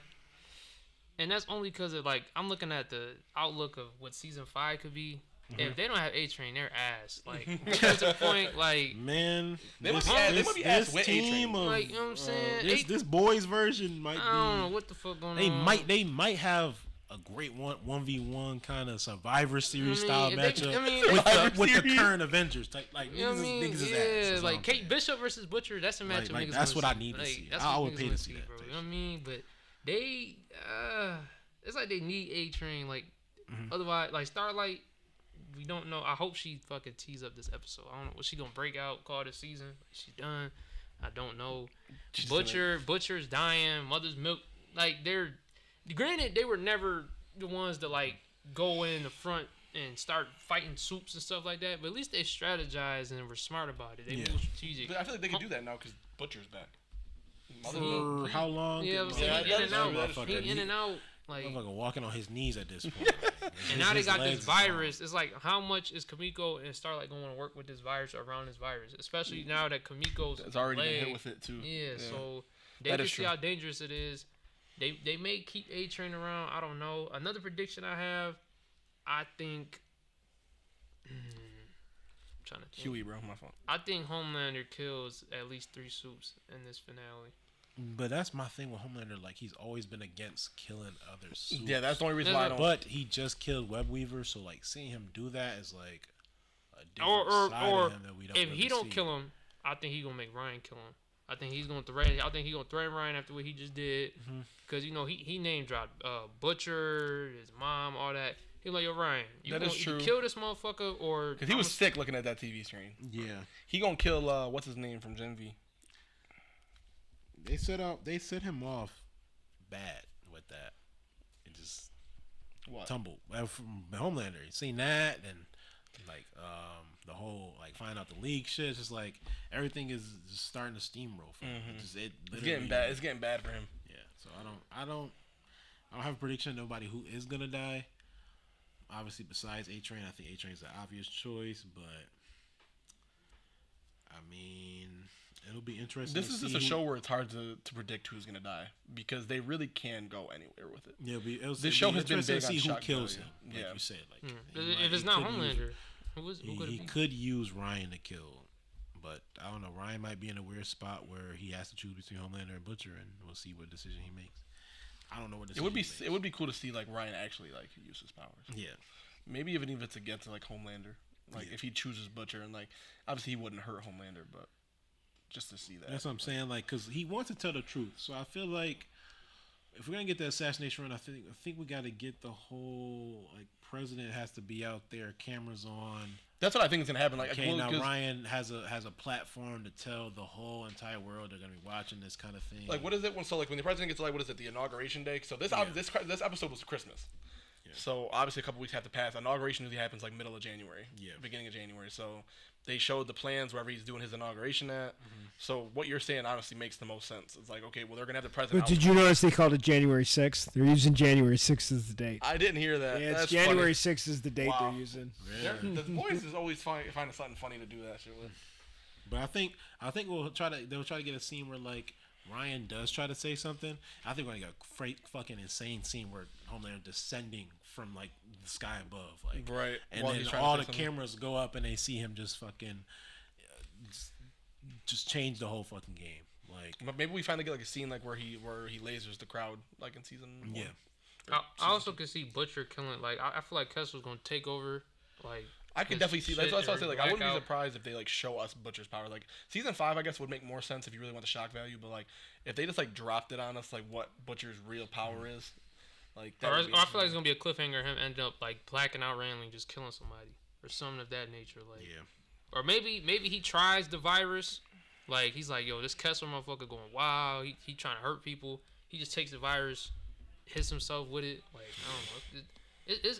and that's only because of like I'm looking at the outlook of what season 5 could be. If they don't have A-Train, they're ass. Like, to the point, like...
Man,
they must be ass with A-Train.
Like, you know what I'm saying?
This boys version might be...
I don't know what the fuck going on.
They might have a great 1v1 kind of Survivor Series style matchup with the current Avengers. Like, niggas is ass.
Like, Kate Bishop versus Butcher, that's a matchup niggas
that's what I need to see. I would pay to see that.
Bro, you know what I mean? But they... it's like they need A-Train. Like, otherwise... Like, Starlight... We don't know. I hope she fucking tees up this episode. I don't know. Was she gonna break out, call this season? She's done. I don't know. Butcher's dying. Mother's Milk. Like they're. Granted, they were never the ones that like go in the front and start fighting soups and stuff like that. But at least they strategized and were smart about it. They were strategic.
But I feel like they can do that now because Butcher's back.
For how long?
Yeah, he in and out. He in and out. Like
walking on his knees at this point.
And now they got this virus. It's like, how much is Kimiko and Starlight going to work with this virus or around this virus? Especially now that Kimiko's
already been hit with it too.
Yeah, so they can see how dangerous it is. They may keep A-Train around. I don't know. Another prediction I have, I think. I'm trying to think.
Huey, bro, my fault.
I think Homelander kills at least 3 soups in this finale.
But that's my thing with Homelander. Like, he's always been against killing other soups.
Yeah, that's the only reason why I don't.
But he just killed Webweaver, so like seeing him do that is like a different side of him that we don't.
If
really
he don't
see.
kill him, I think he's gonna make Ryan kill him. I think he's gonna threaten Ryan after what he just did, because he name dropped Butcher, his mom, all that. He's like, yo, Ryan, you kill this motherfucker or?
Because he was sick looking at that TV screen.
Yeah,
he gonna kill what's his name from Gen V.
They set him off bad with that. It just tumbled from Homelander. You seen that, and like the whole like find out the league shit. It's just like everything is just starting to steamroll for him. It's
getting bad. It's getting bad for him.
Yeah. So I don't have a prediction. Nobody who is gonna die. Obviously, besides A-Train, I think A-Train's the obvious choice, but I mean. It'll be interesting.
This is just a show where it's hard to predict who's gonna die because they really can go anywhere with it.
Yeah,
this show has been big
to
on
see who
shock
kills
value.
him. Like you said, like
if it's not Homelander,
he could use Ryan to kill, but I don't know. Ryan might be in a weird spot where he has to choose between Homelander and Butcher, and we'll see what decision he makes. I don't know what decision.
It would be cool to see like Ryan actually like use his powers.
Yeah,
maybe even if it's against like Homelander, like if he chooses Butcher and like obviously he wouldn't hurt Homelander, but. Just to see that.
That's what I'm saying. Like, because he wants to tell the truth. So I feel like if we're gonna get the assassination run, I think we got to get the whole like president has to be out there, cameras on.
That's what I think is gonna happen. Like,
okay, now Ryan has a platform to tell the whole entire world they're gonna be watching this kind of thing.
Like, what is it when when the president gets like what is it, the inauguration day? So this episode was Christmas. Yeah. So obviously a couple weeks have to pass. Inauguration usually happens like middle of January. Yeah. Beginning of January. So they showed the plans wherever he's doing his inauguration at. Mm-hmm. So what you're saying honestly makes the most sense. It's like, okay, well they're gonna have the president.
But did you notice they called it January 6th? They're using January 6th as the date.
I didn't hear that.
Yeah, it's January 6th is the date they're using.
Yeah. The boys is always finding something funny to do that shit with.
But I think they'll try to get a scene where like Ryan does try to say something. I think we're gonna get a fucking insane scene where Homelander descending from like the sky above, like
right,
and then all the cameras go up and they see him just fucking just change the whole fucking game. Like
maybe we finally get like a scene like where he lasers the crowd like in season 1.
Yeah.
I also could see Butcher killing. Like I feel like Kessler's gonna take over. Like
I could definitely see. That's what I say. Like I wouldn't be surprised if they like show us Butcher's power. Like season 5, I guess would make more sense if you really want the shock value. But like if they just like dropped it on us, like what Butcher's real power is. Like that
or I feel like it's gonna be a cliffhanger. Him end up like blacking out randomly, just killing somebody or something of that nature. Like or maybe he tries the virus. Like he's like, yo, this Kessler motherfucker going wild. He trying to hurt people. He just takes the virus, hits himself with it. Like I don't know.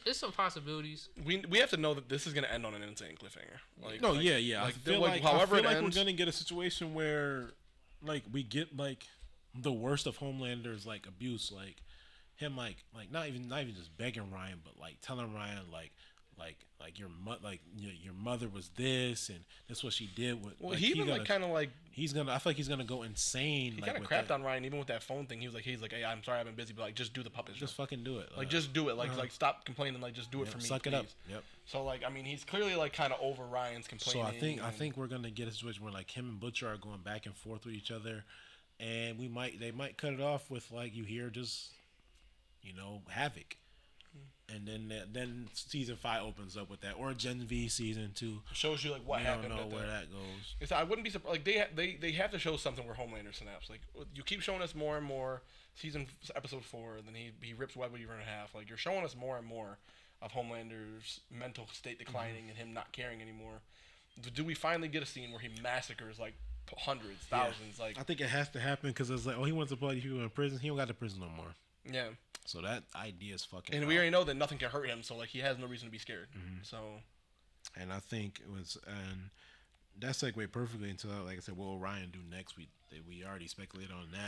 It's some possibilities.
We have to know that this is gonna end on an insane cliffhanger. Like
yeah. Like, I feel like we're gonna get a situation where like we get like the worst of Homelander's like abuse, like him like not even just begging Ryan, but like telling Ryan like your mother was this and that's what she did with.
Well, like, he even like kind of like
I feel like he's gonna go insane.
He kind of crapped on Ryan even with that phone thing. He was like, hey, I'm sorry I've been busy, but like just do the puppet show.
Just fucking do it.
Like just do it. Like stop complaining. Like just do it for me.
Suck
please.
It up. Yep.
So like I mean he's clearly like kind of over Ryan's complaining.
So I think we're gonna get a situation where like him and Butcher are going back and forth with each other, and they might cut it off with like you hear just Havoc. And then season 5 opens up with that, or Gen V season 2
shows you like what happened.
I don't know where that goes.
I wouldn't be surprised. Like they have to show something where Homelander snaps. Like you keep showing us more and more. Episode 4, then he rips Web Weaver in half. Like you're showing us more and more of Homelander's mental state declining and him not caring anymore. Do we finally get a scene where he massacres like hundreds, thousands? Like
I think it has to happen because it's like he wants to play people in prison. He don't got the prison no more.
Yeah.
So that idea is fucking.
And we already know that nothing can hurt him, so like he has no reason to be scared. Mm-hmm. So.
And I think it was, and that segued perfectly into like I said, what will Ryan do next? We already speculated on that.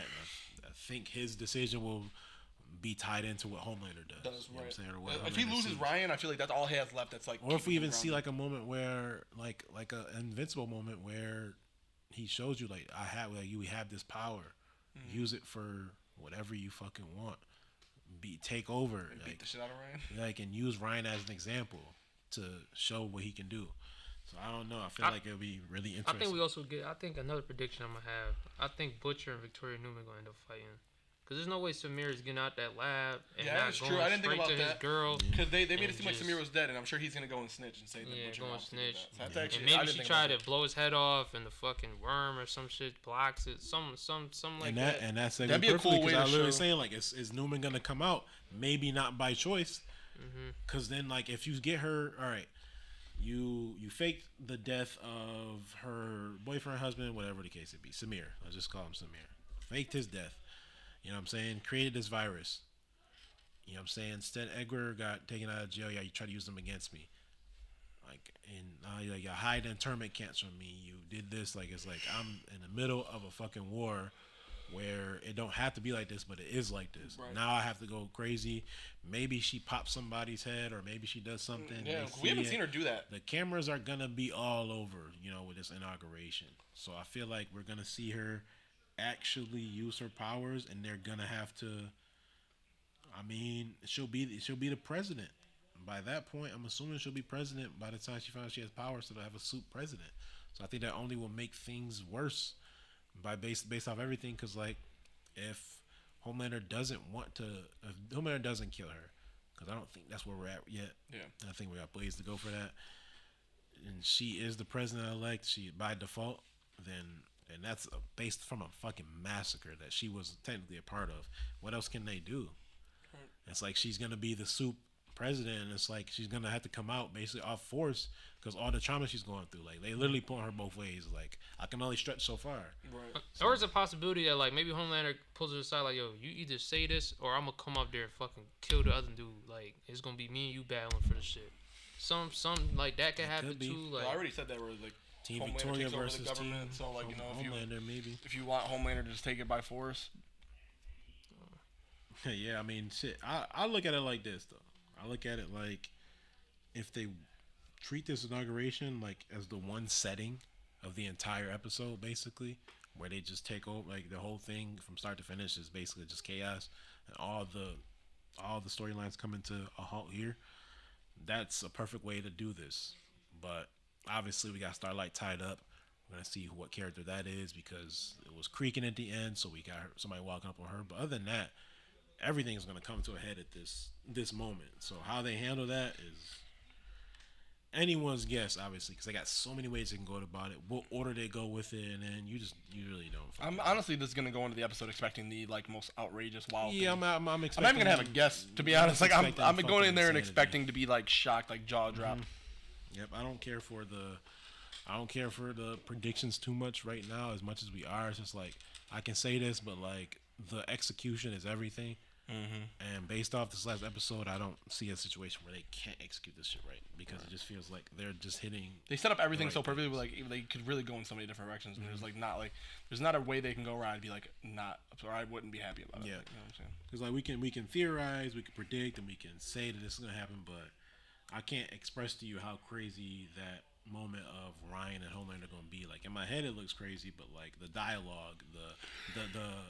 And I think his decision will be tied into what Homelander does.
Right.
Or what
if he loses Ryan, I feel like that's all he has left. That's like.
Or if we even see like a moment where like an invincible moment where he shows you like we have this power, use it for whatever you fucking want. Take over, and
beat the shit out of Ryan.
Like and use Ryan as an example to show what he can do. So I don't know. I feel like it'll be really interesting.
I think we also get. I think another prediction I'm gonna have. I think Butcher and Victoria Newman gonna end up fighting. Because there's no way Samir is getting out that lab and not
that's
going
true. I didn't
straight
think about
to
that.
his girl.
Because they made it seem like Samir was dead, and I'm sure he's gonna go and snitch and say that Butcher
go and snitch.
So that's actually,
and maybe she tried to blow his head off, and the fucking worm or some shit blocks it. Some like that.
And that's
that'd be a cool way to
I'm literally
show.
saying like, is Newman gonna come out? Maybe not by choice. Because then like if you get her, all right, you faked the death of her boyfriend, husband, whatever the case it be, Samir. Let's just call him Samir. Faked his death. You know what I'm saying? Created this virus. You know what I'm saying? Instead, Edgar got taken out of jail. Yeah, you try to use them against me. Like, and you hide internment camps from me. You did this. Like, it's like I'm in the middle of a fucking war where it don't have to be like this, but it is like this. Right. Now I have to go crazy. Maybe she pops somebody's head, or maybe she does something.
Yeah, we haven't seen her do that.
The cameras are going to be all over, with this inauguration. So I feel like we're going to see her actually use her powers, and they're gonna have to. I mean, she'll be the president. By that point, I'm assuming she'll be president by the time she finds she has power, so they'll have a suit president. So I think that only will make things worse based off everything. Because like, if Homelander doesn't kill her, because I don't think that's where we're at yet.
Yeah,
I think we got ways to go for that. And she is the president-elect. She by default, then and that's based from a fucking massacre that she was technically a part of. What else can they do? It's like she's gonna be the soup president, and it's like she's gonna have to come out basically off force because all the trauma she's going through. Like they literally pulling her both ways. Like I can only stretch so far.
Right.
Or is a possibility that like maybe Homelander pulls her aside like, yo, you either say this or I'm gonna come up there and fucking kill the other dude. Like it's gonna be me and you battling for the shit. Some like that could happen too. Like
I already said that where like
Team
Homelander
Victoria
takes over
versus
the government.
Team
So like
Homelander, maybe.
if you want Homelander to just take it by force.
Yeah, I mean, shit. I look at it like this though. I look at it like if they treat this inauguration like as the one setting of the entire episode, basically, where they just take over, like the whole thing from start to finish is basically just chaos, and all the storylines come into a halt here. That's a perfect way to do this. But obviously, we got Starlight tied up. We're gonna see what character that is because it was creaking at the end, so we got somebody walking up on her. But other than that, everything is gonna come to a head at this moment. So how they handle that is anyone's guess, obviously, because they got so many ways they can go about it. What order they go with it, and then you really don't.
I'm honestly just gonna go into the episode expecting the like most outrageous wild.
Yeah,
thing.
I'm expecting.
I'm not even gonna have a guess, to be honest. Like I'm going in there and
insanity.
expecting to be like shocked, like jaw drop.
Yep, I don't care for the predictions too much right now. As much as we are, it's just like I can say this, but like the execution is everything. And based off this last episode, I don't see a situation where they can't execute this shit right because it just feels like they're just hitting.
They set up everything so perfectly,
things.
like they could really go in so many different directions. And there's not a way they can go where I'd be like not, or I wouldn't be happy about it.
Yeah,
Like, you know what I'm saying?
because like we can theorize, we can predict, and we can say that this is gonna happen, but I can't express to you how crazy that moment of Ryan and Homelander are gonna be. Like in my head, it looks crazy, but like the dialogue,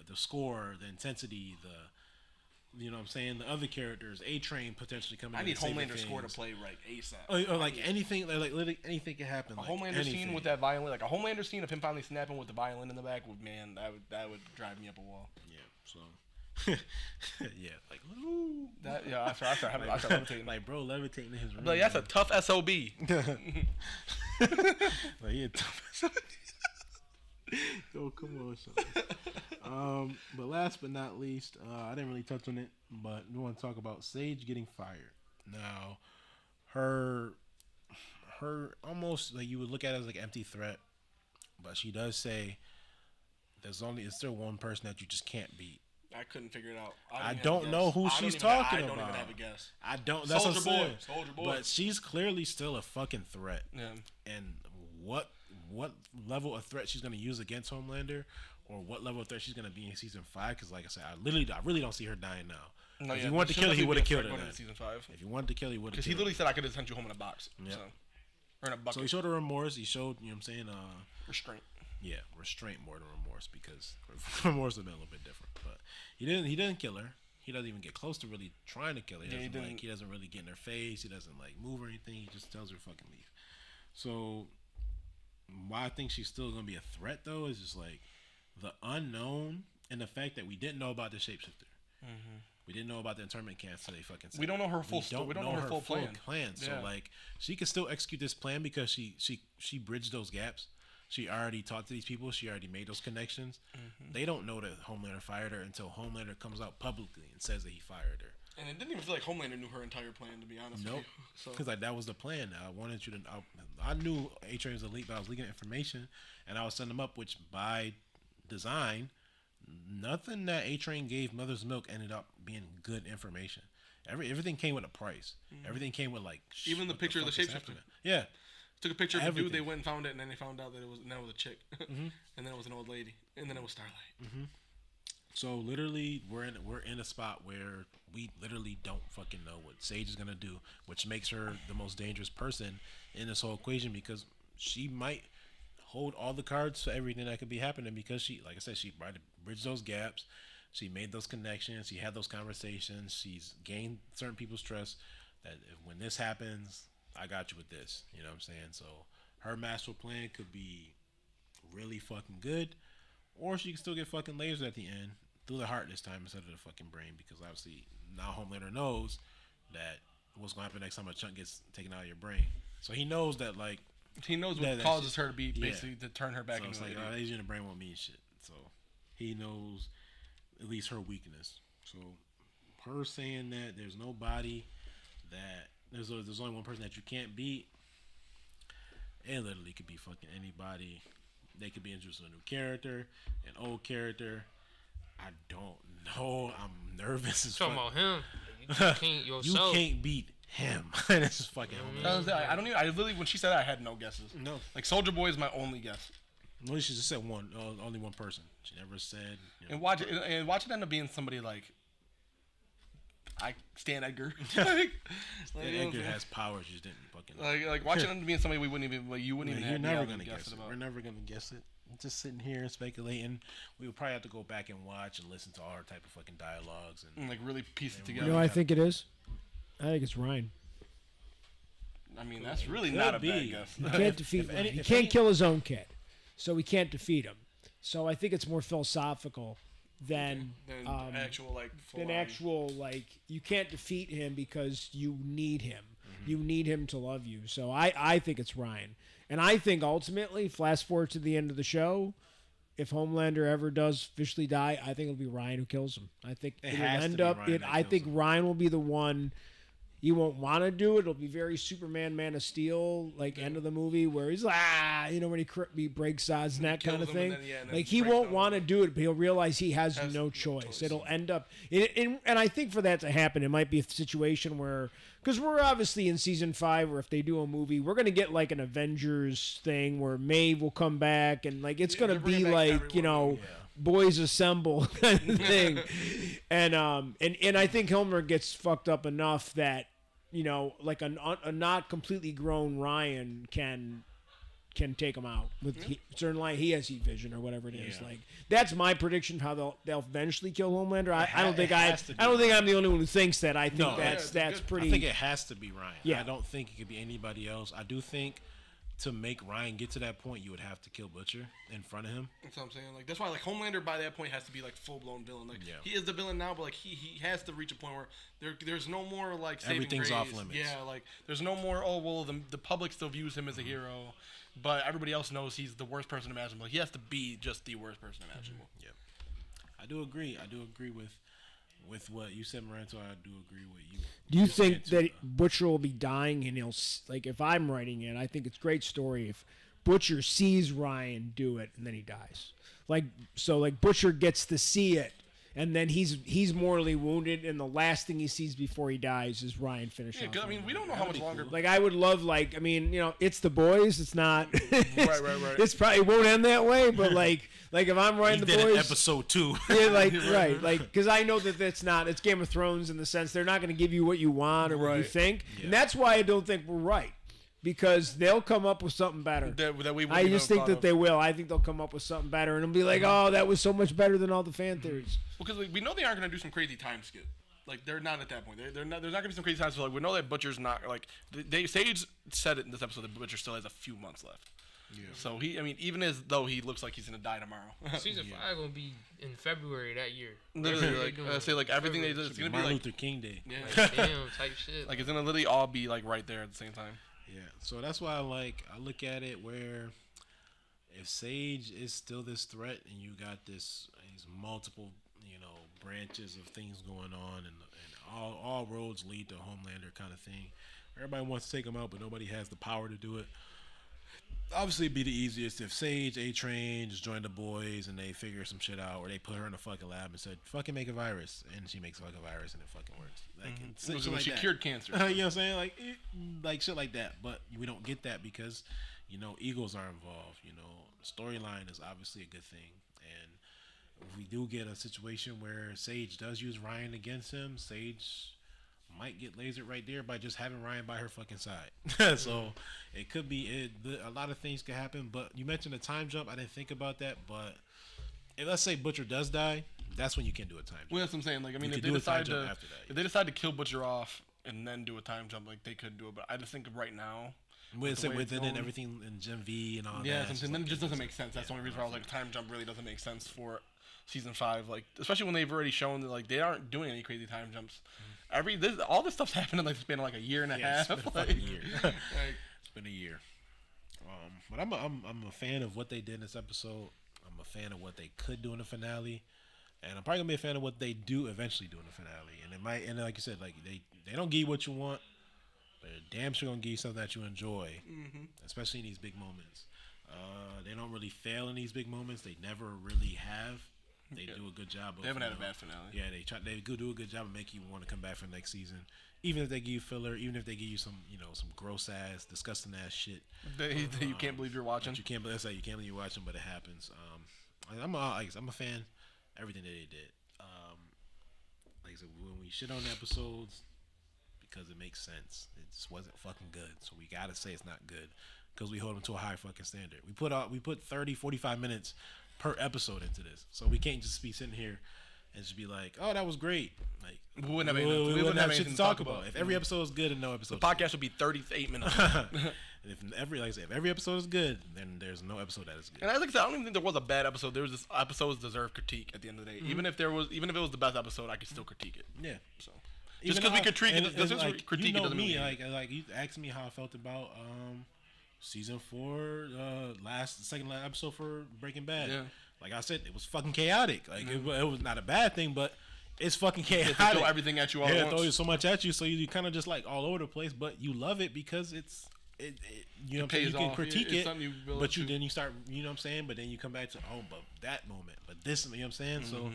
the score, the intensity, you know what I'm saying? The other characters, A-Train potentially coming.
I
in
need
and saving
Homelander score to
things.
play right ASAP.
Or like anything, like literally anything can happen.
A
Like
Homelander
anything.
scene with that violin, like a Homelander scene of him finally snapping with the violin in the back, that would drive me up a wall.
Yeah. So. Yeah. Like. Ooh.
I start levitating.
Like bro, levitating in his room.
Like that's a tough SOB.
Like yeah, tough. Yo, come on, son. But last but not least, I didn't really touch on it, but we want to talk about Sage getting fired. Now, her almost like you would look at it as like an empty threat, but she does say it's still one person that you just can't beat.
I couldn't figure it out.
I don't know who she's talking about.
I don't even have a guess.
I don't. That's
Soldier
what I'm saying.
Soldier Boy.
But she's clearly still a fucking threat.
Yeah.
And what level of threat she's gonna use against Homelander, or what level of threat she's gonna be in season 5? Because like I said, I really don't see her dying now.
No,
if
yeah,
he wanted to kill her, he would have killed her. Then.
Season 5.
If he wanted to kill her, he would have.
Because he literally said I could have sent you home in a box.
Yep.
So, or in a bucket.
So he showed her remorse. He showed, you know what I'm saying,
restraint.
Yeah, restraint more than remorse, because remorse would have been a little bit different. But he didn't kill her. He doesn't even get close to really trying to kill her. He doesn't really get in her face. He doesn't like move or anything. He just tells her fucking leave. So why I think she's still gonna be a threat though is just like the unknown and the fact that we didn't know about the shapeshifter. We didn't know about the internment camp today. Fucking.
We don't know her full story. We don't know her full plan.
So
Yeah.
like she can still execute this plan because she bridged those gaps. She already talked to these people. She already made those connections. They don't know that Homelander fired her until Homelander comes out publicly and says that he fired her.
And it didn't even feel like Homelander knew her entire plan, to be honest.
Nope.
With you. So
Because like that was the plan. I wanted you to. I knew A-Train was a leak, but I was leaking information, and I was sending them up. Which by design, nothing that A-Train gave Mother's Milk ended up being good information. Everything came with a price. Everything came with like
even the picture of the
fuck is
shapeshifter.
happening? Yeah.
Took a picture of the dude.
Everything.
They went and found it, and then they found out that it was a chick, and then it was an old lady, and then it was Starlight.
So literally, we're in a spot where we literally don't fucking know what Sage is gonna do, which makes her the most dangerous person in this whole equation because she might hold all the cards for everything that could be happening because she, like I said, she tried to bridge those gaps, she made those connections, she had those conversations, she's gained certain people's trust that when this happens, I got you with this. You know what I'm saying? So her master plan could be really fucking good, or she can still get fucking lasered at the end through the heart this time instead of the fucking brain, because obviously now Homelander knows that what's gonna happen next time a chunk gets taken out of your brain. So he knows that like
He knows what causes her to be basically to turn her back into
it's like, Agent of Brain won't mean shit. So he knows at least her weakness. So her saying that there's nobody that there's only one person that you can't beat. It literally could be fucking anybody. They could be interested in a new character, an old character. I don't know. I'm nervous as fuck.
Talking about him. You can't yourself.
You can't beat him. This is fucking.
I don't even. I literally when she said that, I had no guesses.
No.
Like Soldier Boy is my only guess.
Well, she just said one. Only one person. She never said.
And watch it end up being somebody like. Stan Edgar. Stan
Edgar has powers. You just didn't fucking.
Like watch it end up being somebody we wouldn't even you wouldn't even.
You're
have
never gonna
guess
it.
About.
We're never gonna guess it. Just sitting here and speculating. We would probably have to go back and watch and listen to all our type of fucking dialogues and
like really piece it together.
You know, I think it is. I think it's Ryan.
I mean, that's really not a bad guess.
He can't defeat Ryan. He can't kill his own kid, so he can't defeat him. So I think it's more philosophical than actual like you can't defeat him because you need him. Mm-hmm. You need him to love you. So I think it's Ryan, and I think ultimately, flash forward to the end of the show, if Homelander ever does officially die, I think it'll be Ryan who kills him. I think it'll end up. I think Ryan will be the one. He won't want to do it. It'll be very Superman, Man of Steel, like end of the movie where he's like, when he breaks Zod's neck kind of thing. Like he won't want to do it, but he'll realize he has no choice. It'll end up, and I think for that to happen, it might be a situation where, because we're obviously in season 5, or if they do a movie, we're gonna get like an Avengers thing where Maeve will come back, and like it's gonna be like boys assemble kind of thing, and I think Hilmer gets fucked up enough that like a not completely grown Ryan can take him out with certain line. He has heat vision or whatever it is. Like that's my prediction of how they'll eventually kill Homelander. I don't think I'm the only one who thinks that. I think that's pretty.
I think it has to be Ryan.
Yeah.
I don't think it could be anybody else. I do think to make Ryan get to that point, you would have to kill Butcher in front of him.
That's what I'm saying. Like that's why, like Homelander by that point has to be like full blown villain. Like he is the villain now, but like he has to reach a point where there's no more like saving
everything's
grace.
off limits.
Yeah, like there's no more. Oh well, the public still views him as a hero, but everybody else knows he's the worst person imaginable. Like, he has to be just the worst person imaginable.
Yeah, I do agree. I do agree with what you said, Maranto. I do agree with you.
Do you think that Butcher will be dying and he'll, like, if I'm writing it, I think it's a great story if Butcher sees Ryan do it and then he dies. Like, so like Butcher gets to see it and then he's mortally wounded and the last thing he sees before he dies is Ryan finishing.
Yeah, I mean, we don't know how much longer.
Like, I would love, like, I mean, it's The Boys. It's not.
Right.
It's probably, it won't end that way, but like if I'm writing The Boys,
episode 2.
Yeah, like right, like because I know that it's not. It's Game of Thrones in the sense they're not going to give you what you want or what you think, and that's why I don't think we're right. Because they'll come up with something better. I just think that they will. I think they'll come up with something better, and it'll be like, oh, that was so much better than all the fan theories.
Because we know they aren't going to do some crazy time skip. Like, they're not at that point. They're not. There's not going to be some crazy time skip. Like, we know that Butcher's not like. Sage said it in this episode that Butcher still has a few months left. Yeah. So even as though he looks like he's going to die tomorrow.
Season 5 going to be in February that year.
Literally, like everything they do, it's going to be like
Martin Luther King Day.
Yeah, like, damn type shit.
Like it's going to literally all be like right there at the same time.
Yeah, so that's why I look at it where if Sage is still this threat and you got these multiple branches of things going on and all roads lead to Homelander kind of thing. Everybody wants to take him out, but nobody has the power to do it. Obviously, it'd be the easiest if Sage, A-Train just joined the boys and they figure some shit out, or they put her in a fucking lab and said, fucking make a virus, and she makes a fucking virus and it fucking works. Like,
when she cured cancer.
You know what I'm saying? Like shit like that. But we don't get that because, egos are involved. Storyline is obviously a good thing. And if we do get a situation where Sage does use Ryan against him, Sage might get lasered right there by just having Ryan by her fucking side. So it could be a lot of things could happen. But you mentioned a time jump. I didn't think about that. But if let's say Butcher does die, that's when you can do a time jump.
Well, that's what I'm saying. Like, I mean, if they decide to kill Butcher off and then do a time jump, like they could do it. But I just think of right now.
Within and everything in Gen V and all that.
Yeah, then it just doesn't make sense. That's the only reason why I was like, time jump really doesn't make sense for season 5. Like, especially when they've already shown that like they aren't doing any crazy time jumps. All this stuff's happened in like the span of like a year and a half.
It's been a fucking year. It's been a year. But I'm a fan of what they did in this episode. I'm a fan of what they could do in the finale, and I'm probably gonna be a fan of what they do eventually do in the finale. And it might, and like you said, like they don't give you what you want, but they're damn sure gonna give you something that you enjoy, especially in these big moments. They don't really fail in these big moments. They never really have. They do a good job.
They haven't had a bad finale.
Yeah, they do a good job of making you want to come back for next season. Even if they give you filler, even if they give you some, some gross ass, disgusting ass shit.
You can't believe you're watching.
You can't believe you're watching, but it happens. I'm a fan. Everything that they did. Like I said, when we shit on the episodes, because it makes sense. It just wasn't fucking good. So we gotta say it's not good because we hold them to a high fucking standard. We put 30, 45 minutes per episode into this, so we can't just be sitting here and just be like, "Oh, that was great." Like
we wouldn't have
shit to talk about. If every episode is good and no episode,
the podcast would be 38 minutes.
If every episode is good, then there's no episode that is good.
And I don't even think there was a bad episode. There was this episodes deserve critique at the end of the day. Even if it was the best episode, I could still critique it.
Yeah.
So just because we critique it, doesn't mean
like you asked me how I felt about season 4, second last episode for Breaking Bad. Yeah. Like I said, it was fucking chaotic. Like it was not a bad thing, but it's fucking chaotic.
They throw everything at you all at once.
Throw you so much at you, so you kind of just like all over the place. But you love it because you can critique it, but then you start, you know what I'm saying. But then you come back to but that moment, but this, you know what I'm saying. So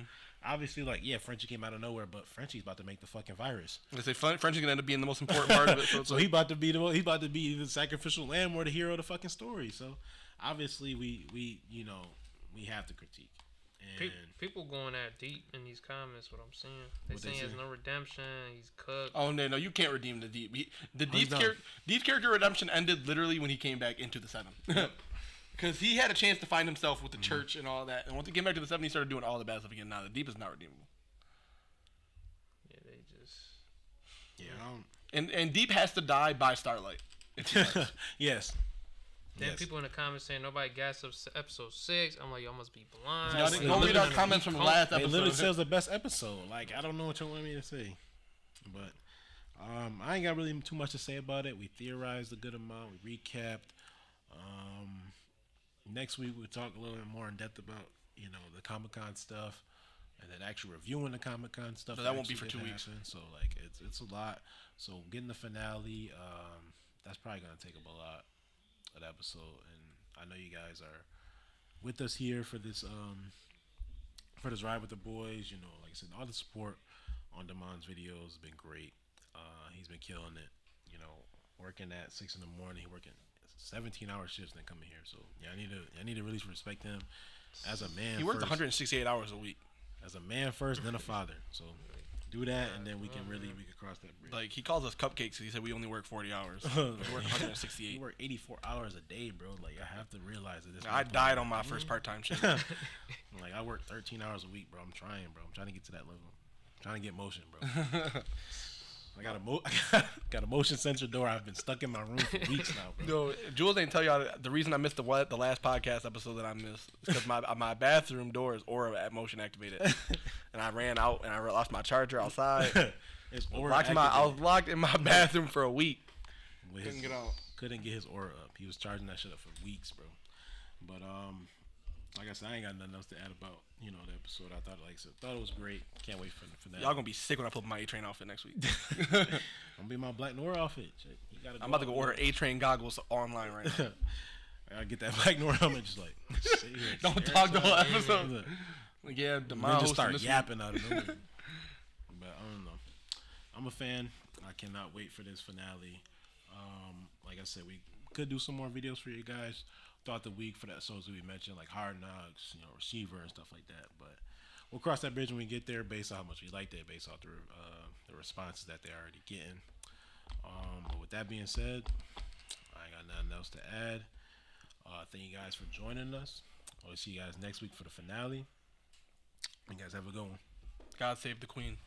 obviously, like Frenchie came out of nowhere, but Frenchie's about to make the fucking virus.
I say Frenchie's gonna end up being the most important part of it.
So he's about to be the sacrificial lamb or the hero of the fucking story. So obviously, we have to critique. And
people going that deep in these comments. What I'm saying, they saying he has no redemption. He's cooked.
Oh no, you can't redeem the Deep. Deep's character redemption ended literally when he came back into the 7. Because he had a chance to find himself with the church and all that, and once he came back to the 7, he started doing all the bad stuff again. Now the Deep is not redeemable.
Yeah, they just.
Yeah.
And Deep has to die by Starlight.
Yes.
Then people in the comments saying nobody gassed up episode 6. I'm like, y'all must be blind.
Y'all read our comments from the last episode.
It literally says the best episode. Like, I don't know what you want me to say. But I ain't got really too much to say about it. We theorized a good amount. We recapped. Next week we'll talk a little bit more in depth about, the Comic-Con stuff. And then actually reviewing the Comic-Con stuff.
So that won't be for 2 weeks.
So, like, it's a lot. So, getting the finale, that's probably going to take up a lot. That episode, and I know you guys are with us here for this ride with the boys. Like I said, all the support on Damon's videos has been great. He's been killing it. Working at 6 in the morning, working 17-hour shifts, then coming here. So I need to really respect him as a man.
He worked 168 hours a week
as a man first, then a father. So do that, and then we can cross that bridge.
Like, he calls us cupcakes. He said we only work 40 hours. We work 168.
We work 84 hours a day, bro. Like, I have to realize that this.
I died on my first part-time shift.
Like, I work 13 hours a week, bro. I'm trying to get to that level. I'm trying to get motion, bro. I got a motion sensor door. I've been stuck in my room for weeks now, bro.
No, Jules ain't tell y'all the reason I missed the last podcast episode that I missed is because my bathroom door is Aura motion activated, and I ran out and I lost my charger outside.
It's Aura
I was locked in my bathroom for a week. Couldn't get out.
Couldn't get his Aura up. He was charging that shit up for weeks, bro. But like I said, I ain't got nothing else to add about the episode. I thought it was great. Can't wait for that.
Y'all gonna be sick when I put my A-Train outfit next week.
Gonna be my Black Noir outfit.
I'm about to go order A-Train goggles online right now.
I gotta get that Black Noir helmet. Just like sit here
don't talk the whole episode. Like, yeah,
just start yapping out of nowhere. But I don't know. I'm a fan. I cannot wait for this finale. Like I said, we could do some more videos for you guys throughout the week for that shows that we mentioned, like Hard Knocks, Receiver and stuff like that. But we'll cross that bridge when we get there, based on how much we liked it, based off the responses that they're already getting. But with that being said, I ain't got nothing else to add. Thank you guys for joining us. I'll see you guys next week for the finale. You guys have a good one.
God save the Queen.